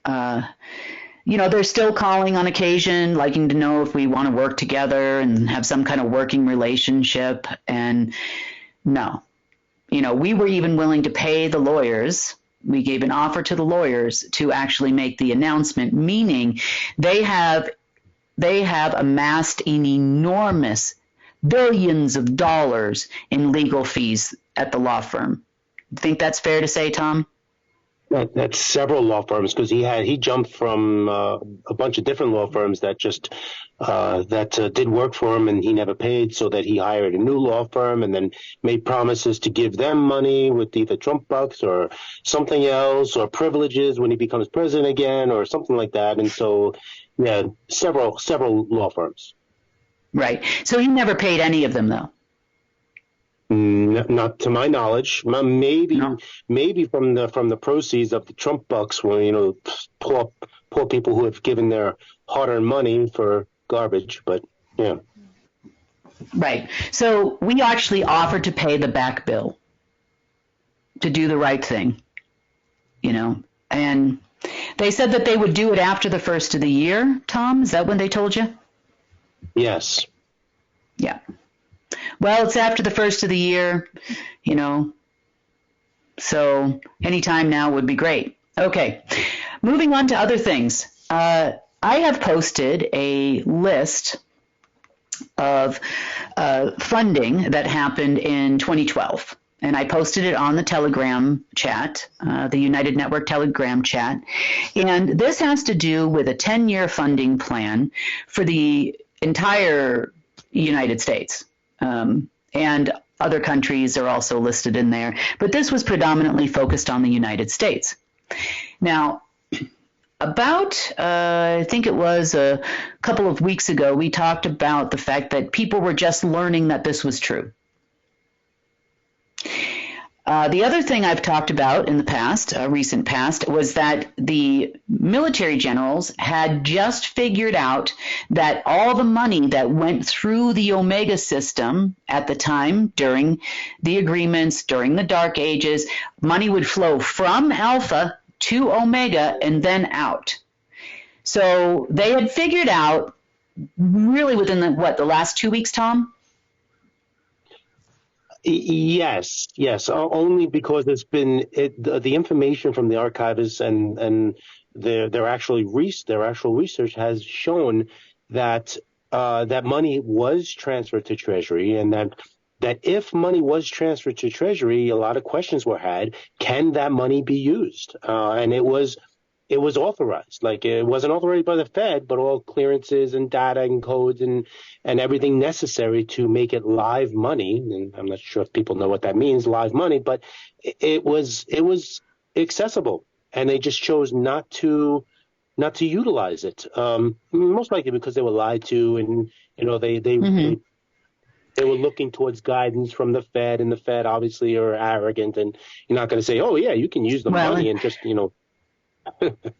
S16: they're still calling on occasion, liking to know if we want to work together and have some kind of working relationship. And no. We were even willing to pay the lawyers. We gave an offer to the lawyers to actually make the announcement, meaning they have amassed an enormous billions of dollars in legal fees at the law firm. Think that's fair to say, Tom?
S17: That's several law firms, because he jumped from a bunch of different law firms that just did work for him, and he never paid, so that he hired a new law firm and then made promises to give them money with either Trump bucks or something else, or privileges when he becomes president again, or something like that. And so, yeah, several law firms.
S16: Right. So he never paid any of them, though.
S17: Not to my knowledge. Maybe from the proceeds of the Trump bucks, when poor people who have given their hard-earned money for garbage. But yeah,
S16: right. So we actually offered to pay the back bill to do the right thing, and they said that they would do it after the first of the year. Tom, is that when they told you?
S17: Yes.
S16: Yeah. Well, it's after the first of the year, so any time now would be great. Okay, moving on to other things. I have posted a list of funding that happened in 2012, and I posted it on the Telegram chat, the United Network Telegram chat, and this has to do with a 10-year funding plan for the entire United States. And other countries are also listed in there, but this was predominantly focused on the United States. Now, about, I think it was a couple of weeks ago, we talked about the fact that people were just learning that this was true. The other thing I've talked about in the past, recent past, was that the military generals had just figured out that all the money that went through the Omega system at the time, during the agreements, during the Dark Ages, money would flow from Alpha to Omega and then out. So they had figured out, really within the last 2 weeks, Tom?
S17: Yes. Only because it's been the information from the archivists and their actual research has shown that that money was transferred to Treasury, and that if money was transferred to Treasury, a lot of questions were had. Can that money be used? And it was authorized. Like, it wasn't authorized by the Fed, but all clearances and data and codes and everything necessary to make it live money. And I'm not sure if people know what that means, live money, but it was accessible, and they just chose not to utilize it. Most likely because they were lied to, and they were looking towards guidance from the Fed, and the Fed obviously are arrogant, and you're not going to say, oh yeah, you can use the money and just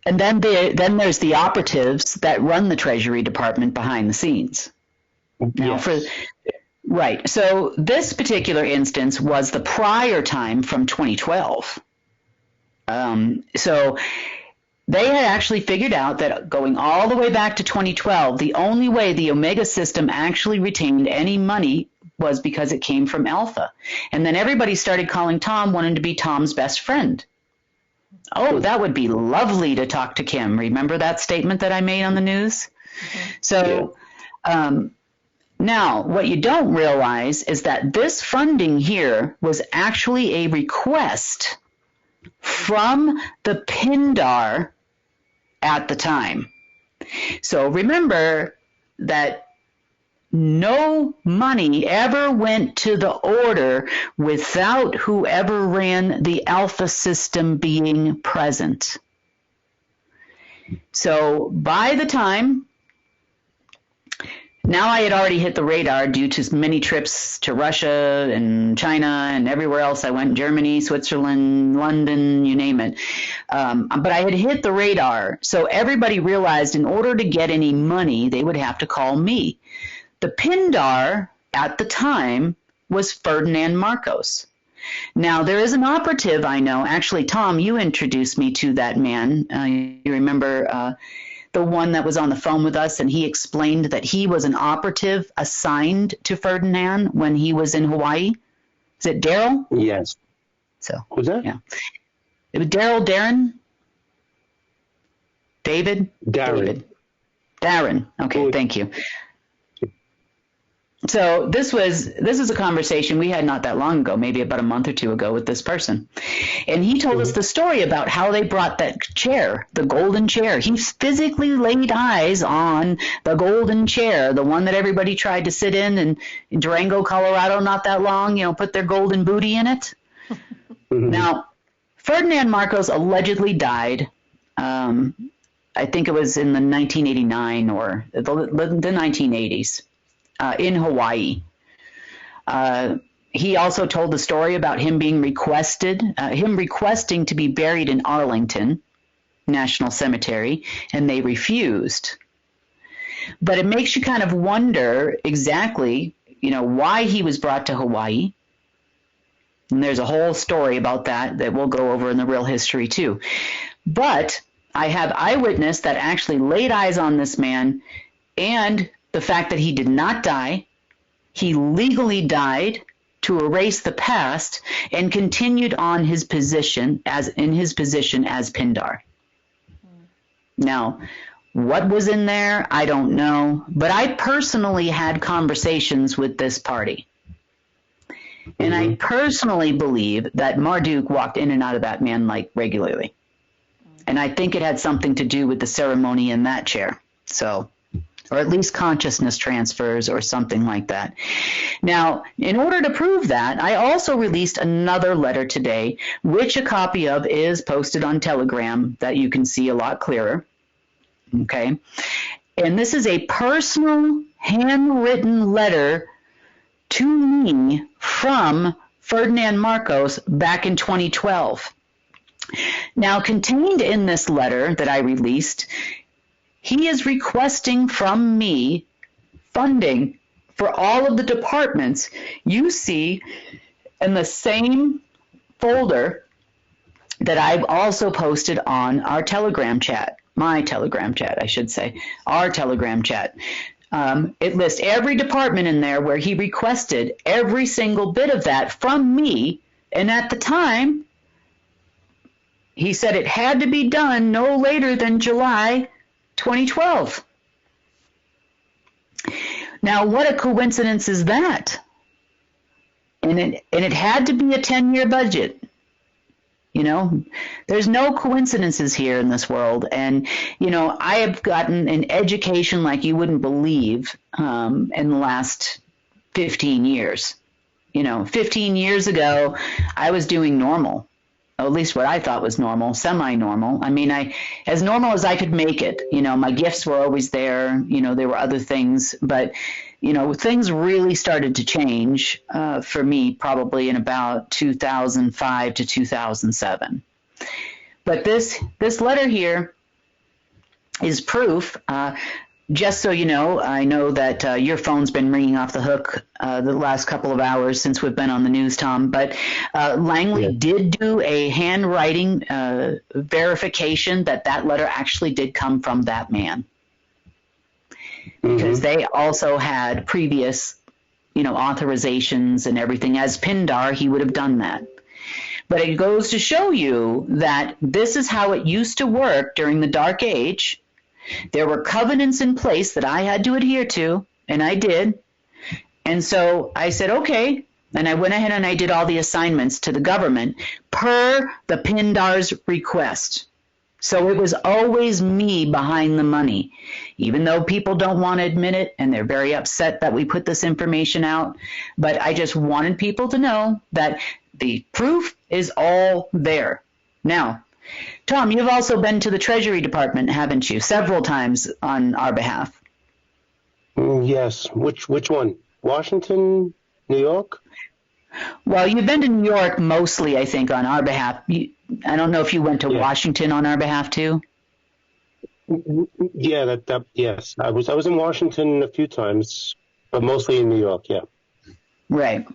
S16: And then there's the operatives that run the Treasury Department behind the scenes. Now, right. So this particular instance was the prior time from 2012. So they had actually figured out that going all the way back to 2012, the only way the Omega system actually retained any money was because it came from Alpha. And then everybody started calling Tom, wanting to be Tom's best friend. Oh, that would be lovely to talk to Kim. Remember that statement that I made on the news? Mm-hmm. So now what you don't realize is that this funding here was actually a request from the PINDAR at the time. So remember that no money ever went to the order without whoever ran the Alpha system being present. So by the time, now I had already hit the radar due to many trips to Russia and China and everywhere else I went, Germany, Switzerland, London, you name it. But I had hit the radar. So everybody realized in order to get any money, they would have to call me. The PINDAR at the time was Ferdinand Marcos. Now, there is an operative I know. Actually, Tom, you introduced me to that man. You remember the one that was on the phone with us, and he explained that he was an operative assigned to Ferdinand when he was in Hawaii? Is it Daryl?
S17: Yes.
S16: So
S17: who's that?
S16: Yeah. It was Daryl, Darren, David, Darren. Okay, thank you. So this is a conversation we had not that long ago, maybe about a month or two ago, with this person. And he told us the story about how they brought that chair, the golden chair. He physically laid eyes on the golden chair, the one that everybody tried to sit in Durango, Colorado, not that long, put their golden booty in it. Now, Ferdinand Marcos allegedly died, I think it was in the 1989 or the 1980s. In Hawaii. He also told the story about him being requesting to be buried in Arlington National Cemetery, and they refused. But it makes you kind of wonder exactly, why he was brought to Hawaii. And there's a whole story about that we'll go over in the real history too. But I have eyewitness that actually laid eyes on this man, and the fact that he did not die, he legally died to erase the past and continued on his position as Pindar. Now, what was in there, I don't know, but I personally had conversations with this party. And I personally believe that Marduk walked in and out of that man like regularly. And I think it had something to do with the ceremony in that chair. So, or at least consciousness transfers or something like that. Now, in order to prove that, I also released another letter today, which a copy of is posted on Telegram that you can see a lot clearer. Okay. And this is a personal handwritten letter to me from Ferdinand Marcos back in 2012. Now, contained in this letter that I released, he is requesting from me funding for all of the departments you see in the same folder that I've also posted on our Telegram chat, my Telegram chat, I should say, our Telegram chat. It lists every department in there where he requested every single bit of that from me, and at the time, he said it had to be done no later than July 2012. Now, what a coincidence is that? And it had to be a 10-year budget. There's no coincidences here in this world. And, I have gotten an education like you wouldn't believe in the last 15 years. 15 years ago, I was doing normal. At least what I thought was normal, semi-normal. I mean, as normal as I could make it. My gifts were always there. There were other things. But, things really started to change for me probably in about 2005 to 2007. But this letter here is proof. Just so you know, I know that your phone's been ringing off the hook the last couple of hours since we've been on the news, Tom. But Langley did do a handwriting verification that letter actually did come from that man. Because they also had previous, authorizations and everything. As Pindar, he would have done that. But it goes to show you that this is how it used to work during the Dark Age. There were covenants in place that I had to adhere to, and I did. And so I said, okay. And I went ahead and I did all the assignments to the government per the Pindar's request. So it was always me behind the money, even though people don't want to admit it, and they're very upset that we put this information out. But I just wanted people to know that the proof is all there. Now, Tom, you've also been to the Treasury Department, haven't you? Several times on our behalf.
S17: Yes. Which one? Washington, New York?
S16: Well, you've been to New York mostly, I think, on our behalf. I don't know if you went to Washington on our behalf too.
S17: Yeah, yes. I was in Washington a few times, but mostly in New York. Yeah.
S16: Right.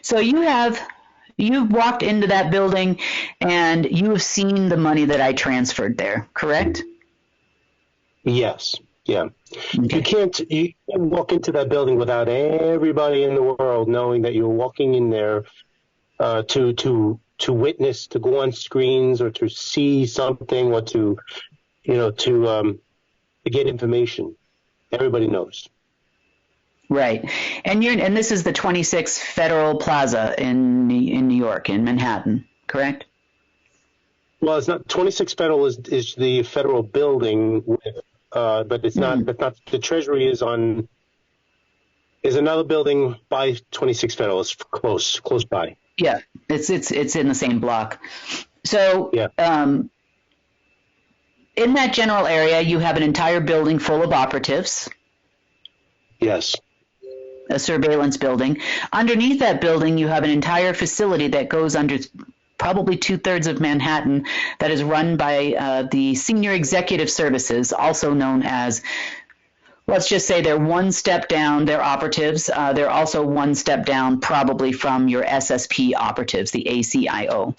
S16: So you've walked into that building and you have seen the money that I transferred there, correct?
S17: Yes. Yeah. You can't walk into that building without everybody in the world knowing that you're walking in there to witness, to go on screens or to see something or to get information. Everybody knows.
S16: Right. And this is the 26th Federal Plaza in New York, in Manhattan, correct?
S17: Well, it's not 26 Federal is the federal building, but it's not. But not the Treasury is another building by 26 Federal. It's close by.
S16: Yeah, it's in the same block. So in that general area, you have an entire building full of operatives.
S17: Yes.
S16: A surveillance building. Underneath that building, you have an entire facility that goes under probably 2/3 of Manhattan that is run by the Senior Executive Services, also known as, let's just say they're one step down, they're operatives. They're also one step down probably from your SSP operatives, the ACIO.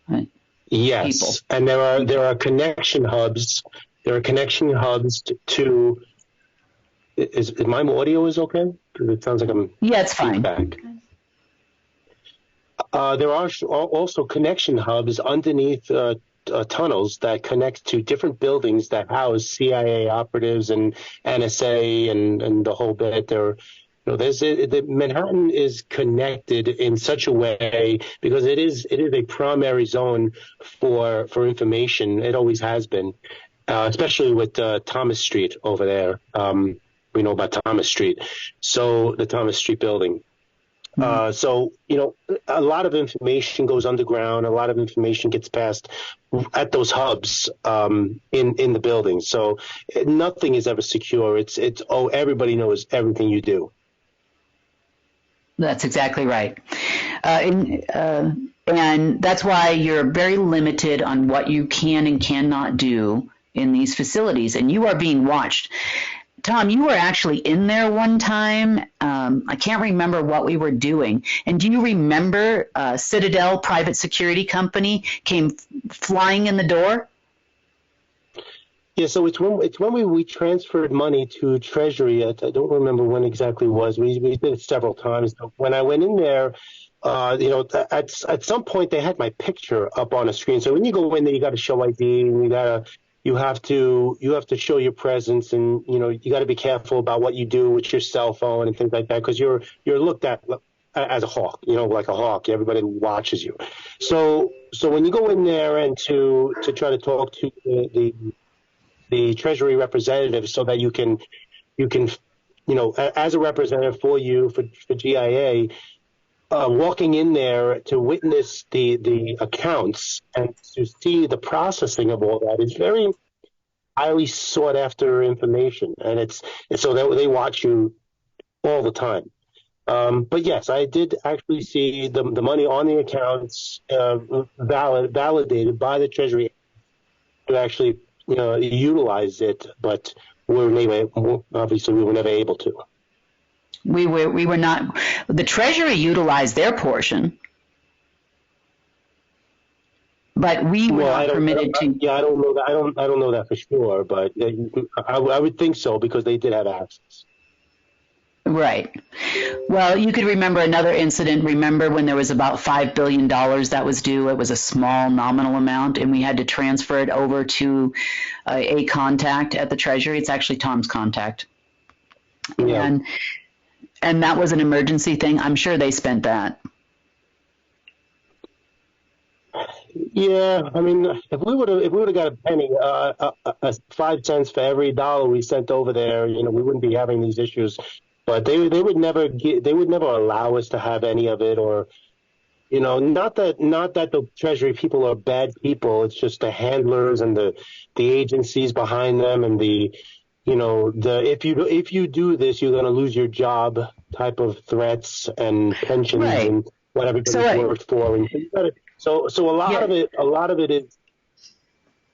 S16: Right?
S17: Yes, people. And there are connection hubs. There are connection hubs to. Is my audio is okay? Because it sounds like I'm.
S16: Yeah, it's fine.
S17: Back. There are also connection hubs underneath tunnels that connect to different buildings that house CIA operatives and NSA and the whole bit. Manhattan is connected in such a way because it is a primary zone for information. It always has been, especially with Thomas Street over there. We know about Thomas Street, so the Thomas Street building. So, a lot of information goes underground. A lot of information gets passed at those hubs in the building. So nothing is ever secure. It's everybody knows everything you do.
S16: That's exactly right. And that's why you're very limited on what you can and cannot do in these facilities. And you are being watched. Tom, you were actually in there one time. I can't remember what we were doing. And do you remember Citadel private security company came flying in the door?
S17: Yeah, so it's when we transferred money to Treasury. I don't remember when exactly it was. We did it several times. When I went in there, at some point they had my picture up on a screen. So when you go in there, you got to show ID and you have to show your presence, and you got to be careful about what you do with your cell phone and things like that, because you're looked at as a hawk, like a hawk. Everybody watches you. So when you go in there and to try to talk to the Treasury representative, so that you can as a representative for GIA. Walking in there to witness the accounts and to see the processing of all that is very highly sought after information, and it's so that they watch you all the time. But yes, I did actually see the money on the accounts validated by the Treasury to actually utilize it, but obviously we were never able to.
S16: We were not. The Treasury utilized their portion, but we were not permitted to.
S17: Yeah, I don't know that. I don't know that for sure, but I would think so, because they did have access.
S16: Right. Well, you could remember another incident. Remember when there was about $5 billion that was due? It was a small nominal amount, and we had to transfer it over to a contact at the Treasury. It's actually Tom's contact. Yeah. And that was an emergency thing. I'm sure they spent that.
S17: Yeah, I mean, if we would have got a penny, 5 cents for every dollar we sent over there, we wouldn't be having these issues. But they would never allow us to have any of it, or not that the Treasury people are bad people. It's just the handlers and the agencies behind them, and if you do this, you're going to lose your job type of threats and pensions and what everybody's worked for. And so a lot of it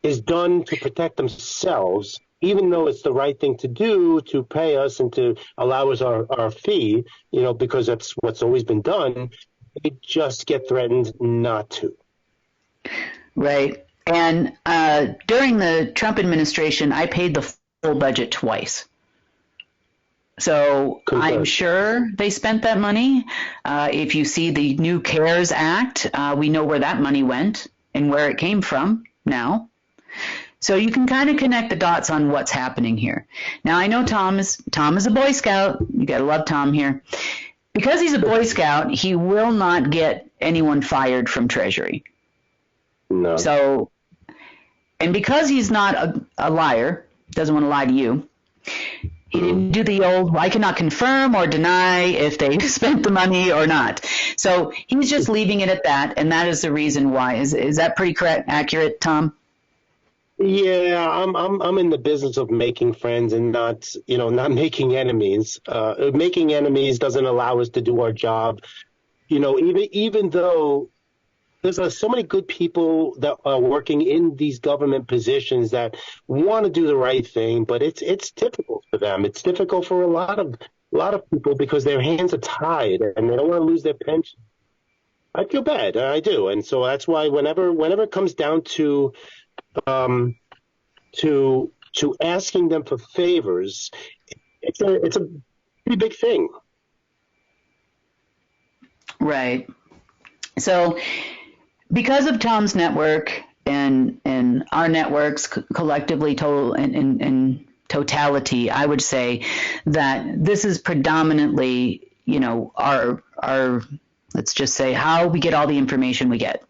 S17: is done to protect themselves, even though it's the right thing to do, to pay us and to allow us our fee, because that's what's always been done. They just get threatened not to.
S16: Right. And during the Trump administration, I paid the full budget twice. So I'm sure they spent that money. If you see the new CARES Act, we know where that money went and where it came from now. So you can kind of connect the dots on what's happening here. Now, I know Tom is a Boy Scout. You got to love Tom here. Because he's a Boy Scout, he will not get anyone fired from Treasury.
S17: No.
S16: So, and because he's not a liar, doesn't want to lie to you, he didn't do the old, I cannot confirm or deny if they spent the money or not. So he's just leaving it at that, and that is the reason why. Is that pretty correct, accurate, Tom?
S17: Yeah, I'm in the business of making friends and not making enemies. Making enemies doesn't allow us to do our job. Even though there's so many good people that are working in these government positions that want to do the right thing, but it's difficult for them. It's difficult for a lot of people because their hands are tied and they don't want to lose their pension. I feel bad, I do, and so that's why whenever it comes down to asking them for favors, it's a pretty big thing. Right.
S16: So because of Tom's network and our networks collectively in totality, I would say that this is predominantly, our let's just say how we get all the information we get.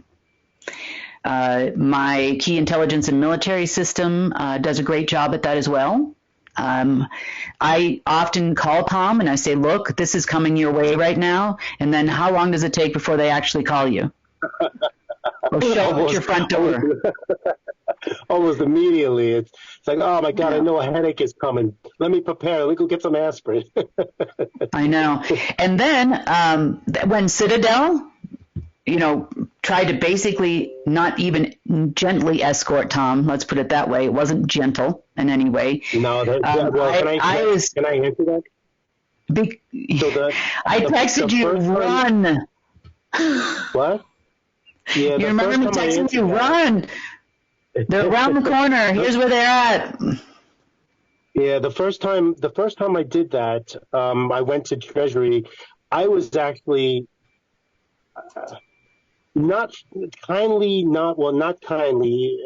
S16: My key intelligence and military system does a great job at that as well. I often call Tom and I say, look, this is coming your way right now. And then how long does it take before they actually call you? Or show up at your front door?
S17: Almost immediately. It's like, oh my God, I know a headache is coming. Let me prepare. Let me go get some aspirin.
S16: I know. And then when Citadel, tried to basically not even gently escort Tom. Let's put it that way. It wasn't gentle in any way.
S17: No, can I answer that?
S16: I texted you, run.
S17: What? Yeah,
S16: you remember me texting you, run. They're around the corner. Here's where they're at.
S17: Yeah, the first time I did that, I went to Treasury. I was actually not kindly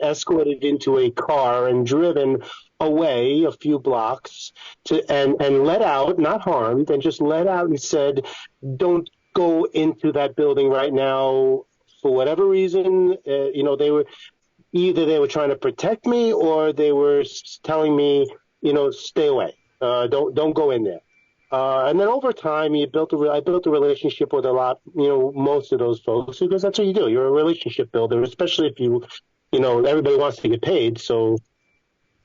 S17: escorted into a car and driven away a few blocks and let out, not harmed, and just let out and said, don't go into that building right now for whatever reason. They were trying to protect me or they were telling me, stay away. Don't go in there. And then over time, I built a relationship with a lot, most of those folks, because that's what you do. You're a relationship builder, especially if everybody wants to get paid. So,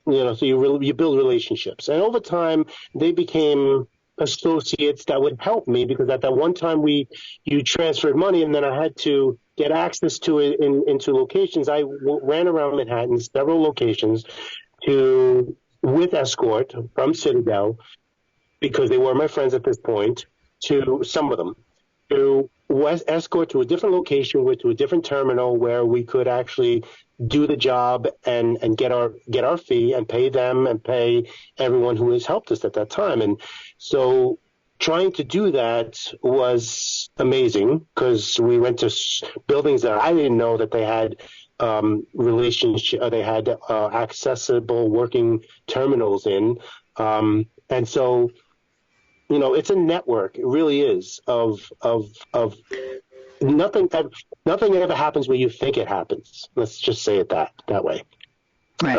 S17: so you build relationships. And over time, they became associates that would help me because at that one time you transferred money and then I had to get access to it into locations. I ran around Manhattan, several locations with escort from Citadel, because they were my friends at this point, to some of them, to escort to a different location, to a different terminal where we could actually do the job and get our fee and pay them and pay everyone who has helped us at that time. And so trying to do that was amazing because we went to buildings that I didn't know that they had accessible working terminals in. And so, it's a network. It really is of nothing ever happens where you think it happens. Let's just say it that way.
S16: Right.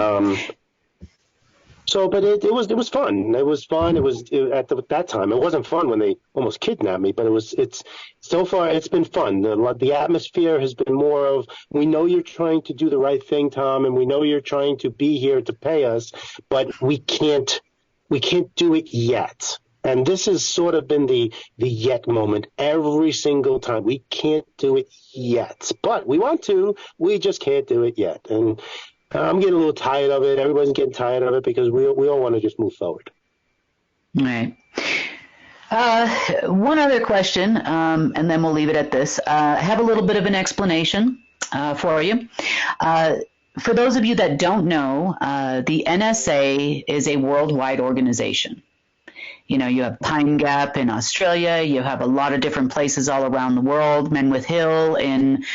S17: But it was fun. It was fun. At that time. It wasn't fun when they almost kidnapped me, but so far it's been fun. The atmosphere has been more of, we know you're trying to do the right thing, Tom, and we know you're trying to be here to pay us, but we can't do it yet. And this has sort of been the yet moment every single time. We can't do it yet, but we want to. We just can't do it yet. And I'm getting a little tired of it. Everybody's getting tired of it because we all want to just move forward.
S16: Right. One other question, and then we'll leave it at this. I have a little bit of an explanation for you. for those of you that don't know, the NSA is a worldwide organization. You know, you have Pine Gap in Australia. You have a lot of different places all around the world. Menwith Hill in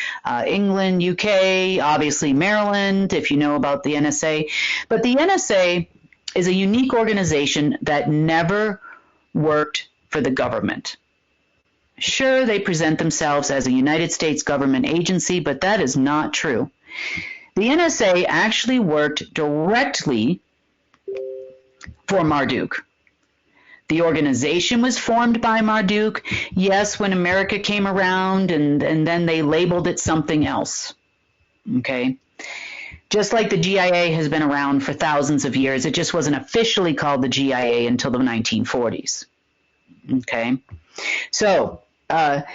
S16: England, UK, obviously Maryland, if you know about the NSA. But the NSA is a unique organization that never worked for the government. Sure, they present themselves as a United States government agency, but that is not true. The NSA actually worked directly for Marduk. The organization was formed by Marduk, yes, when America came around, and then they labeled it something else, okay? Just like the GIA has been around for thousands of years, it just wasn't officially called the GIA until the 1940s, okay? So, and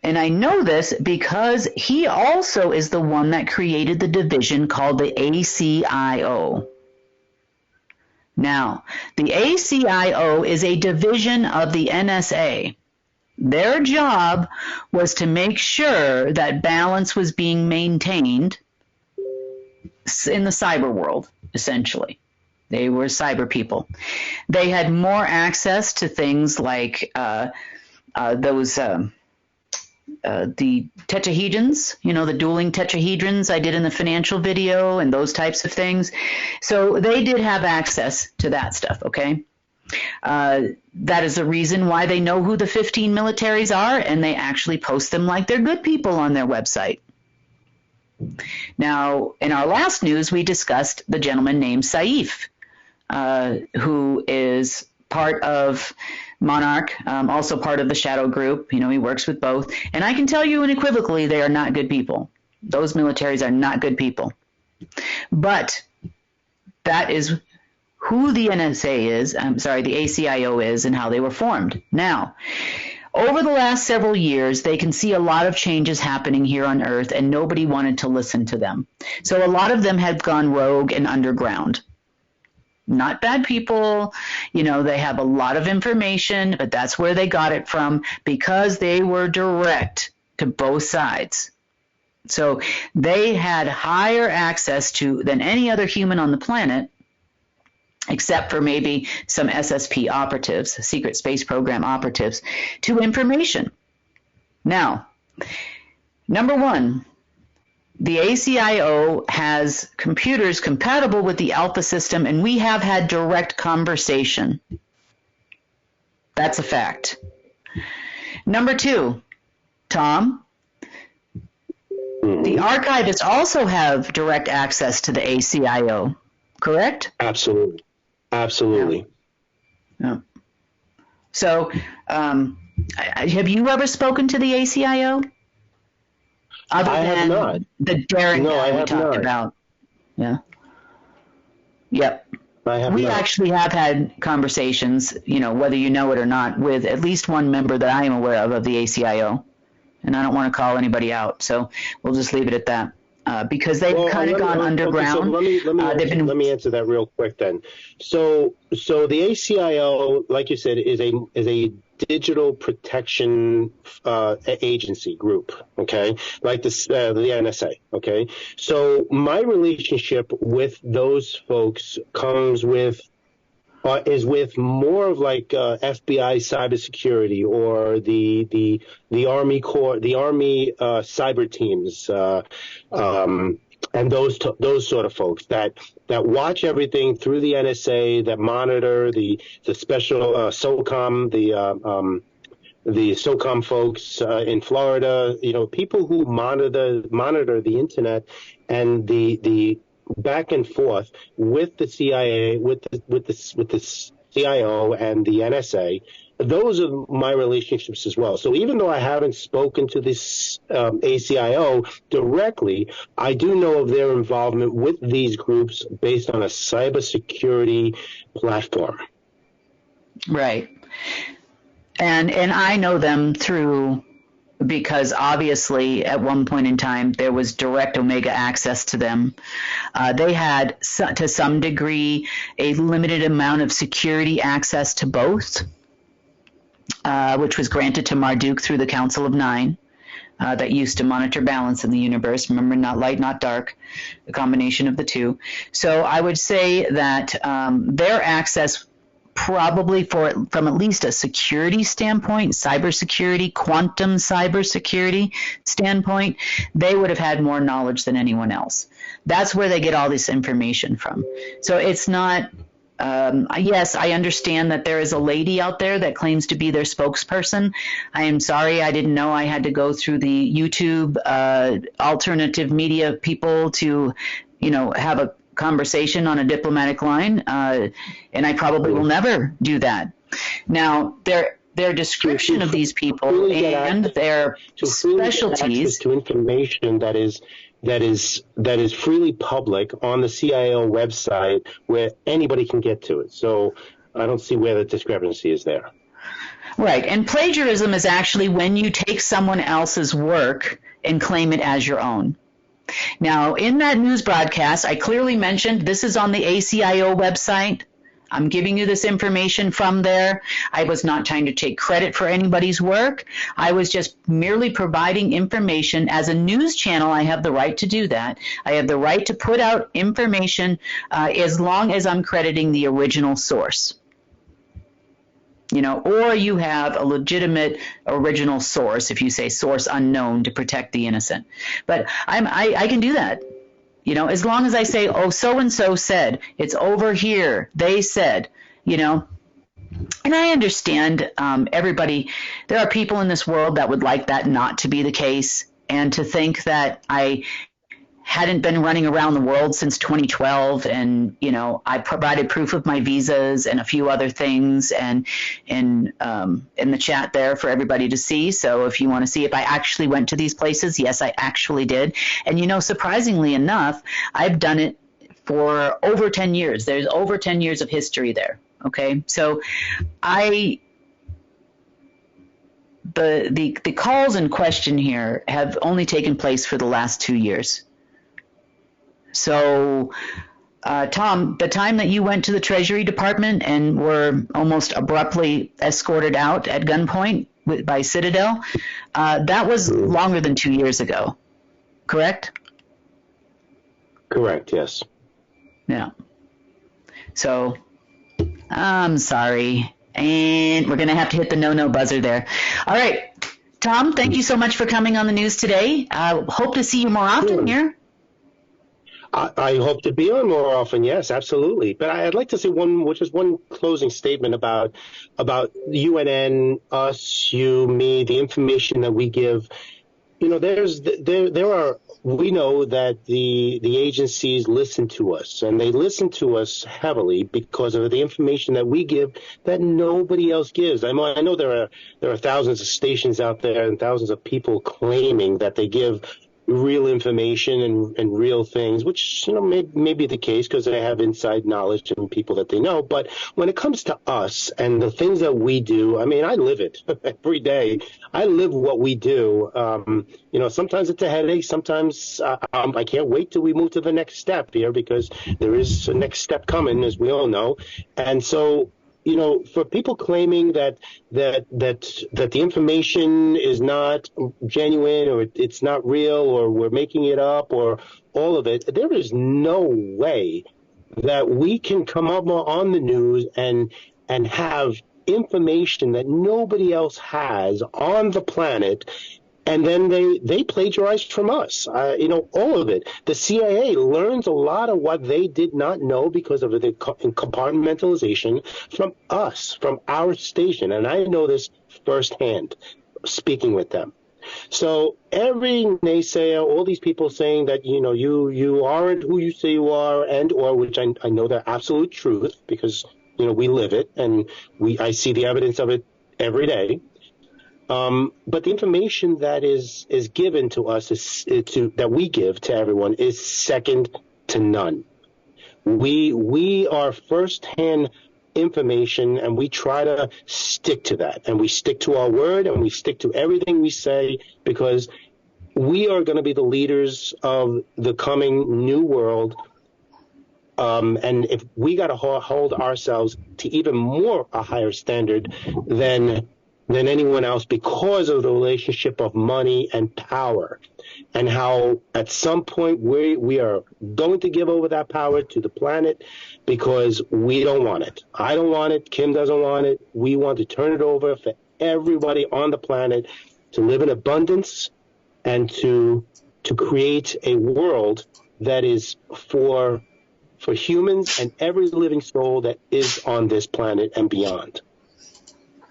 S16: I know this because he also is the one that created the division called the ACIO. Now, the ACIO is a division of the NSA. Their job was to make sure that balance was being maintained in the cyber world, essentially. They were cyber people. They had more access to things like the tetrahedrons, you know, the dueling tetrahedrons I did in the financial video and those types of things. So they did have access to that stuff, okay? That is the reason why they know who the 15 militaries are, and they actually post them like they're good people on their website. Now, in our last news, we discussed the gentleman named Saif, who is part of Monarch, also part of the Shadow Group. You know, he works with both. And I can tell you unequivocally, they are not good people. Those militaries are not good people. But that is who the NSA is, the ACIO is, and how they were formed. Now, over the last several years, they can see a lot of changes happening here on Earth, and nobody wanted to listen to them. So a lot of them have gone rogue and underground. Not bad people, you know, they have a lot of information, but that's where they got it from because they were direct to both sides. So they had higher access to than any other human on the planet, except for maybe some SSP operatives, secret space program operatives, to information. Now, number one, the ACIO has computers compatible with the Alpha system, and we have had direct conversation. That's a fact. Number two, Tom, the archivists also have direct access to the ACIO, correct?
S17: Absolutely. Absolutely.
S16: Yeah. So, have you ever spoken to the ACIO? Other than the daring guy we talked about. Yeah. Yep. We actually have had conversations, you know, whether you know it or not, with at least one member that I am aware of the ACIO. And I don't want to call anybody out, so we'll just leave it at that. Because they've kind of gone underground.
S17: Okay, so let me answer that real quick then. So the ACIO, like you said, is a digital protection agency group, okay, like the NSA, okay. So my relationship with those folks comes with is with more of like FBI cybersecurity or the Army Corps, the Army cyber teams, and those sort of folks that watch everything through the NSA, that monitor the special SOCOM, the SOCOM folks in Florida, you know, people who monitor the internet and the back and forth with the CIA, with the CIO and the NSA. Those are my relationships as well. So even though I haven't spoken to this ACIO directly, I do know of their involvement with these groups based on a cybersecurity platform.
S16: Right. And I know them because obviously at one point in time there was direct Omega access to them. They had, to some degree, a limited amount of security access to both, which was granted to Marduk through the Council of Nine. that used to monitor balance in the universe. Remember, not light, not dark, the combination of the two. So I would say that their access probably from at least a security standpoint, cybersecurity, quantum cybersecurity standpoint, they would have had more knowledge than anyone else. That's where they get all this information from. So it's not, yes, I understand that there is a lady out there that claims to be their spokesperson. I am sorry, I didn't know I had to go through the YouTube alternative media people to, have a conversation on a diplomatic line, and I probably will never do that. Now, their description of these people and their specialties
S17: to information that is freely public on the CIO website where anybody can get to it. So I don't see where the discrepancy is there.
S16: Right, and plagiarism is actually when you take someone else's work and claim it as your own. Now, in that news broadcast, I clearly mentioned this is on the ACIO website. I'm giving you this information from there. I was not trying to take credit for anybody's work. I was just merely providing information. As a news channel, I have the right to do that. I have the right to put out information as long as I'm crediting the original source. Or you have a legitimate original source, if you say source unknown, to protect the innocent. But I can do that, as long as I say, oh, so-and-so said, it's over here, they said, And I understand everybody, there are people in this world that would like that not to be the case, and to think that I hadn't been running around the world since 2012, and I provided proof of my visas and a few other things, and in the chat there for everybody to see. So if you want to see if I actually went to these places, yes, I actually did. And surprisingly enough, I've done it for over 10 years. There's over 10 years of history there. Okay, so the calls in question here have only taken place for the last 2 years. So, Tom, the time that you went to the Treasury Department and were almost abruptly escorted out at gunpoint by Citadel, that was longer than 2 years ago, correct?
S17: Correct, yes.
S16: Yeah. So, I'm sorry. And we're going to have to hit the no-no buzzer there. All right. Tom, thank you so much for coming on the news today. I hope to see you more often here.
S17: I hope to be on more often. Yes, absolutely. But I'd like to say one closing statement about UNN, us, you, me, the information that we give. We know that the agencies listen to us, and they listen to us heavily because of the information that we give that nobody else gives. I know there are thousands of stations out there and thousands of people claiming that they give real information and real things, which may be the case because they have inside knowledge and people that they know. But when it comes to us and the things that we do, I live it every day. I live what we do. Sometimes it's a headache. Sometimes I can't wait till we move to the next step here, because there is a next step coming, as we all know. And so, for people claiming that the information is not genuine, or it's not real, or we're making it up, or all of it, there is no way that we can come up on the news and have information that nobody else has on the planet, and then they plagiarized from us. All of it. The CIA learns a lot of what they did not know because of the compartmentalization from us, from our station. And I know this firsthand, speaking with them. So every naysayer, all these people saying that, you aren't who you say you are, or which I know they're absolute truth, because, we live it, and I see the evidence of it every day. But the information that is given to us that we give to everyone is second to none. We are firsthand information, and we try to stick to that, and we stick to our word, and we stick to everything we say, because we are going to be the leaders of the coming new world. And if we got to hold ourselves to even more a higher standard than than anyone else because of the relationship of money and power, and how at some point we are going to give over that power to the planet because we don't want it. I don't want it. Kim doesn't want it. We want to turn it over for everybody on the planet to live in abundance and to create a world that is for humans and every living soul that is on this planet and beyond.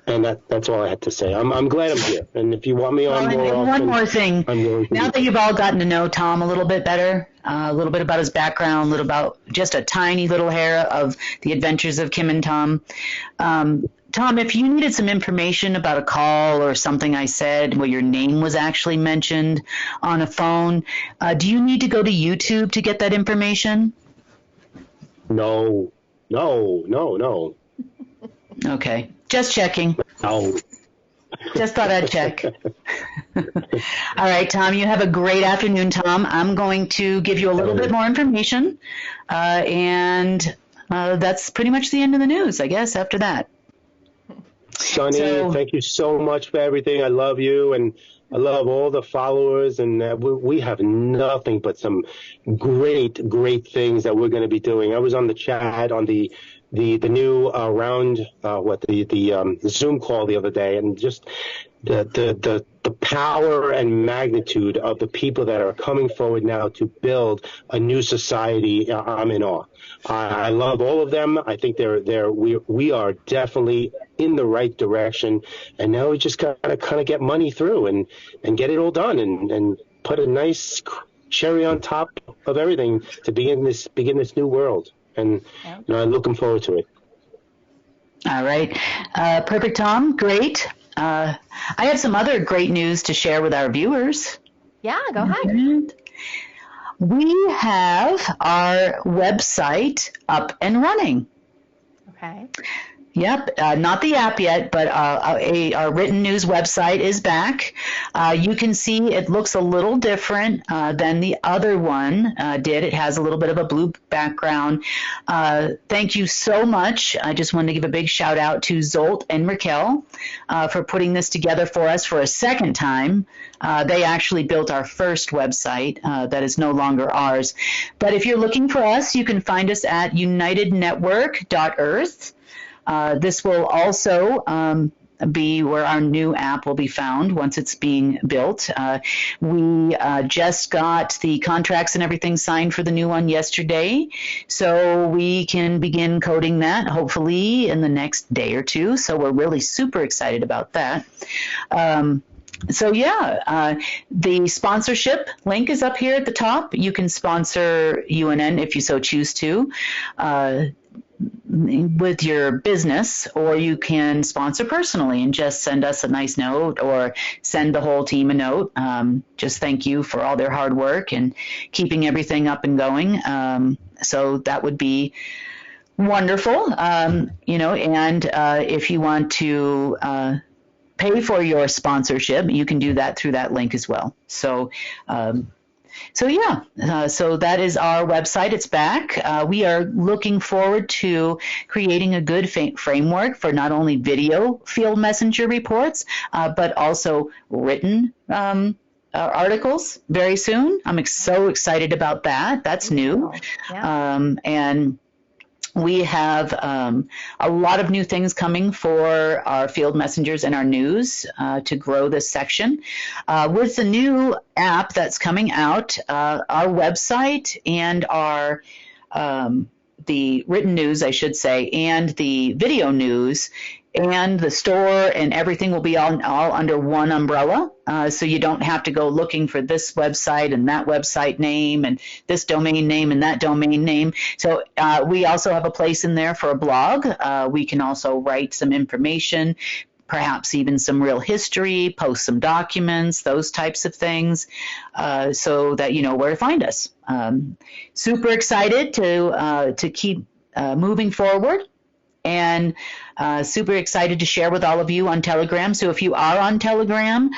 S17: And that's all I had to say. I'm glad I'm here. And if you want me on more often,
S16: one more thing.
S17: I'm willing to.
S16: Now that you've all gotten to know Tom a little bit better, a little bit about his background, a little about just a tiny little hair of the adventures of Kim and Tom. Tom, if you needed some information about a call or something I said where your name was actually mentioned on a phone, do you need to go to YouTube to get that information?
S17: No.
S16: Okay. Just checking.
S17: No.
S16: Just thought I'd check. All right, Tom, you have a great afternoon, Tom. I'm going to give you a little bit more information, and that's pretty much the end of the news, I guess, after that.
S17: Sonny, thank you so much for everything. I love you, and I love all the followers, and we have nothing but some great things that we're going to be doing. I was on the chat on the new the Zoom call the other day, and just the power and magnitude of the people that are coming forward now to build a new society. I'm in awe. I love all of them. I think we are definitely in the right direction, and now we just gotta kind of get money through and get it all done and put a nice cherry on top of everything to begin this new world. And I'm looking forward to it.
S16: All right. Perfect, Tom. Great. I have some other great news to share with our viewers.
S1: Yeah, go ahead.
S16: We have our website up and running.
S1: Okay.
S16: Yep, not the app yet, but our written news website is back. You can see it looks a little different than the other one did. It has a little bit of a blue background. Thank you so much. I just wanted to give a big shout out to Zolt and Raquel for putting this together for us for a second time. They actually built our first website that is no longer ours. But if you're looking for us, you can find us at unitednetwork.earth. This will also be where our new app will be found once it's being built. We just got the contracts and everything signed for the new one yesterday, so we can begin coding that hopefully in the next day or two. So we're really super excited about that. The sponsorship link is up here at the top. You can sponsor UNN if you so choose to. With your business, or you can sponsor personally and just send us a nice note or send the whole team a note. Just thank you for all their hard work and keeping everything up and going. So that would be wonderful. And if you want to pay for your sponsorship, you can do that through that link as well. So that is our website. It's back. We are looking forward to creating a good framework for not only video field messenger reports, but also written articles very soon. I'm so excited about that. That's new. Yeah. And we have a lot of new things coming for our field messengers and our news to grow this section. With the new app that's coming out, our website and our the written news, I should say, and the video news and the store and everything will be all under one umbrella. So you don't have to go looking for this website and that website name and this domain name and that domain name. So we also have a place in there for a blog. We can also write some information, perhaps even some real history, post some documents, those types of things, so that you know where to find us. Super excited to keep moving forward. and super excited to share with all of you on Telegram. So if you are on Telegram,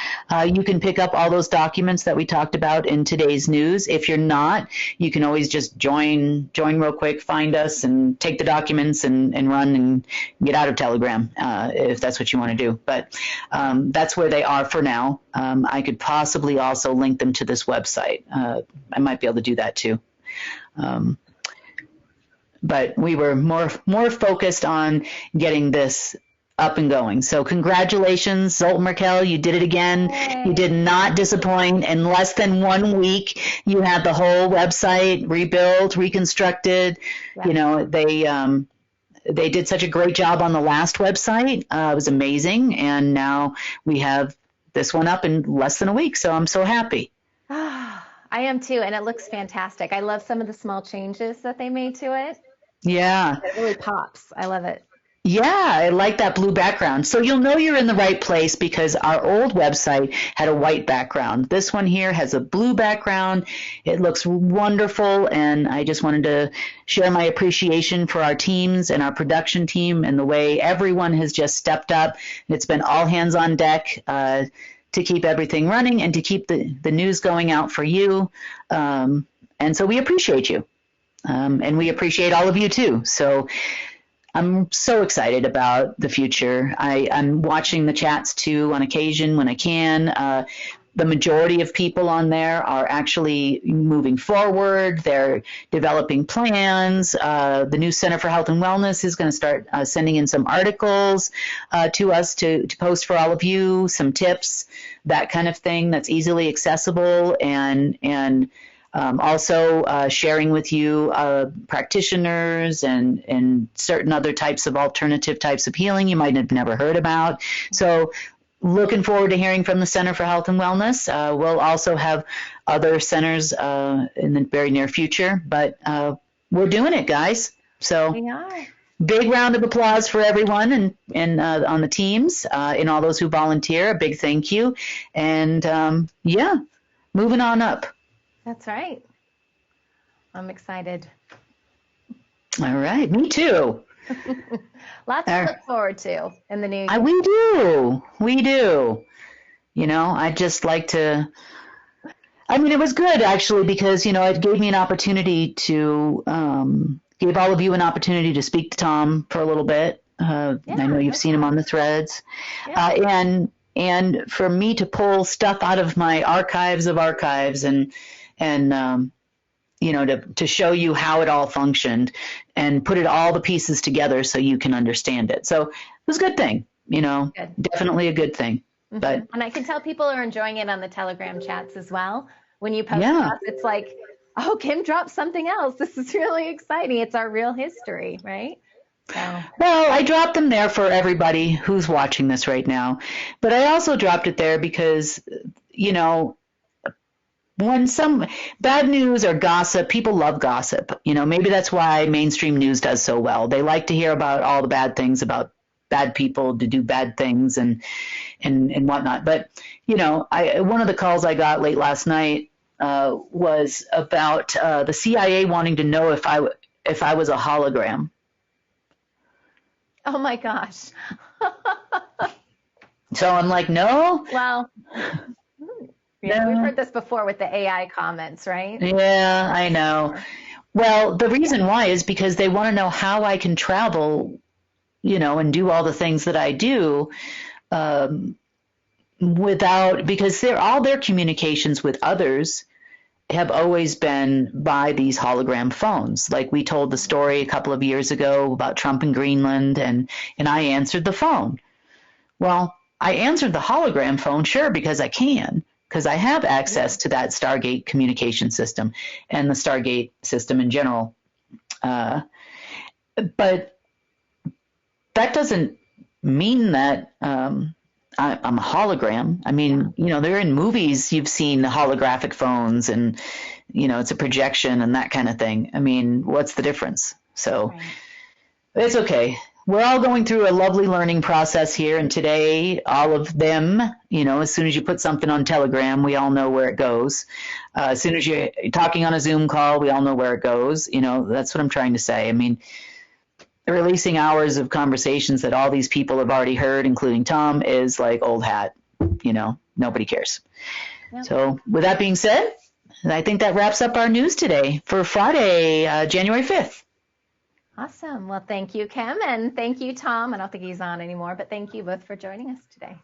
S16: you can pick up all those documents that we talked about in today's news. If you're not, you can always just join real quick, find us, and take the documents and run and get out of Telegram if that's what you want to do. But that's where they are for now. I could possibly also link them to this website. I might be able to do that too. But we were more focused on getting this up and going. So congratulations, Zoltan Merkel, you did it again. Yay. You did not disappoint. In less than 1 week, you had the whole website rebuilt, reconstructed. Yeah. You know, they did such a great job on the last website. It was amazing. And now we have this one up in less than a week. So I'm so happy.
S1: I am too. And it looks fantastic. I love some of the small changes that they made to it.
S16: Yeah.
S1: It really pops. I love it.
S16: Yeah, I like that blue background. So you'll know you're in the right place because our old website had a white background. This one here has a blue background. It looks wonderful, and I just wanted to share my appreciation for our teams and our production team and the way everyone has just stepped up. It's been all hands on deck to keep everything running and to keep the news going out for you. And so we appreciate you. And we appreciate all of you too. So I'm so excited about the future. I'm watching the chats too on occasion when I can. The majority of people on there are actually moving forward. They're developing plans. The new Center for Health and Wellness is going to start sending in some articles to us to post for all of you, some tips, that kind of thing that's easily accessible, and also sharing with you practitioners and certain other types of alternative types of healing you might have never heard about. So looking forward to hearing from the Center for Health and Wellness. We'll also have other centers in the very near future, but we're doing it, guys. So
S1: we are.
S16: Big round of applause for everyone and on the teams and all those who volunteer. A big thank you. And yeah, moving on up.
S1: That's right. I'm excited.
S16: All right. Me too.
S1: Lots to look forward to in the new year.
S16: We do. You know, I just like to, I mean, it was good actually because, you know, it gave me an opportunity to, gave all of you an opportunity to speak to Tom for a little bit. I know you've seen him on the threads. Yeah. And for me to pull stuff out of my archives of archives and you know, to show you how it all functioned and put all the pieces together so you can understand it. So it was a good thing, you know, definitely a good thing.
S1: Mm-hmm.
S16: But
S1: and I can tell people are enjoying it on the Telegram chats as well. When you post stuff, it's like, oh, Kim dropped something else. This is really exciting. It's our real history, right? So.
S16: Well, I dropped them there for everybody who's watching this right now. But I also dropped it there because, you know, when some bad news or gossip, people love gossip. You know, maybe that's why mainstream news does so well. They like to hear about all the bad things about bad people to do bad things and whatnot. But, you know, one of the calls I got late last night was about the CIA wanting to know if I was a hologram.
S1: Oh my gosh.
S16: So I'm like, no.
S1: Well, yeah, we've heard this before with the AI comments, right?
S16: Yeah, I know. Well, the reason why is because they want to know how I can travel, you know, and do all the things that I do because all their communications with others have always been by these hologram phones. Like we told the story a couple of years ago about Trump in Greenland, and I answered the phone. Well, I answered the hologram phone, sure, because I can, because I have access to that Stargate communication system and the Stargate system in general. But that doesn't mean that I'm a hologram. I mean, you know, they're in movies. You've seen the holographic phones and, you know, it's a projection and that kind of thing. I mean, what's the difference? So it's okay. We're all going through a lovely learning process here. And today, all of them, you know, as soon as you put something on Telegram, we all know where it goes. As soon as you're talking on a Zoom call, we all know where it goes. You know, that's what I'm trying to say. I mean, releasing hours of conversations that all these people have already heard, including Tom, is like old hat. Nobody cares. Yep. So with that being said, I think that wraps up our news today for Friday, January 5th.
S1: Awesome. Well, thank you, Kim, and thank you, Tom. I don't think he's on anymore, but thank you both for joining us today.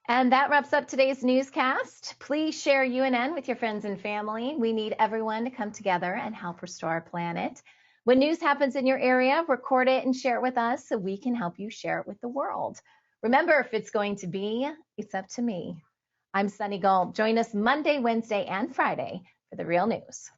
S1: And that wraps up today's newscast. Please share UNN with your friends and family. We need everyone to come together and help restore our planet. When news happens in your area, record it and share it with us so we can help you share it with the world. Remember, if it's going to be, it's up to me. I'm Sunny Gold. Join us Monday, Wednesday, and Friday for the real news.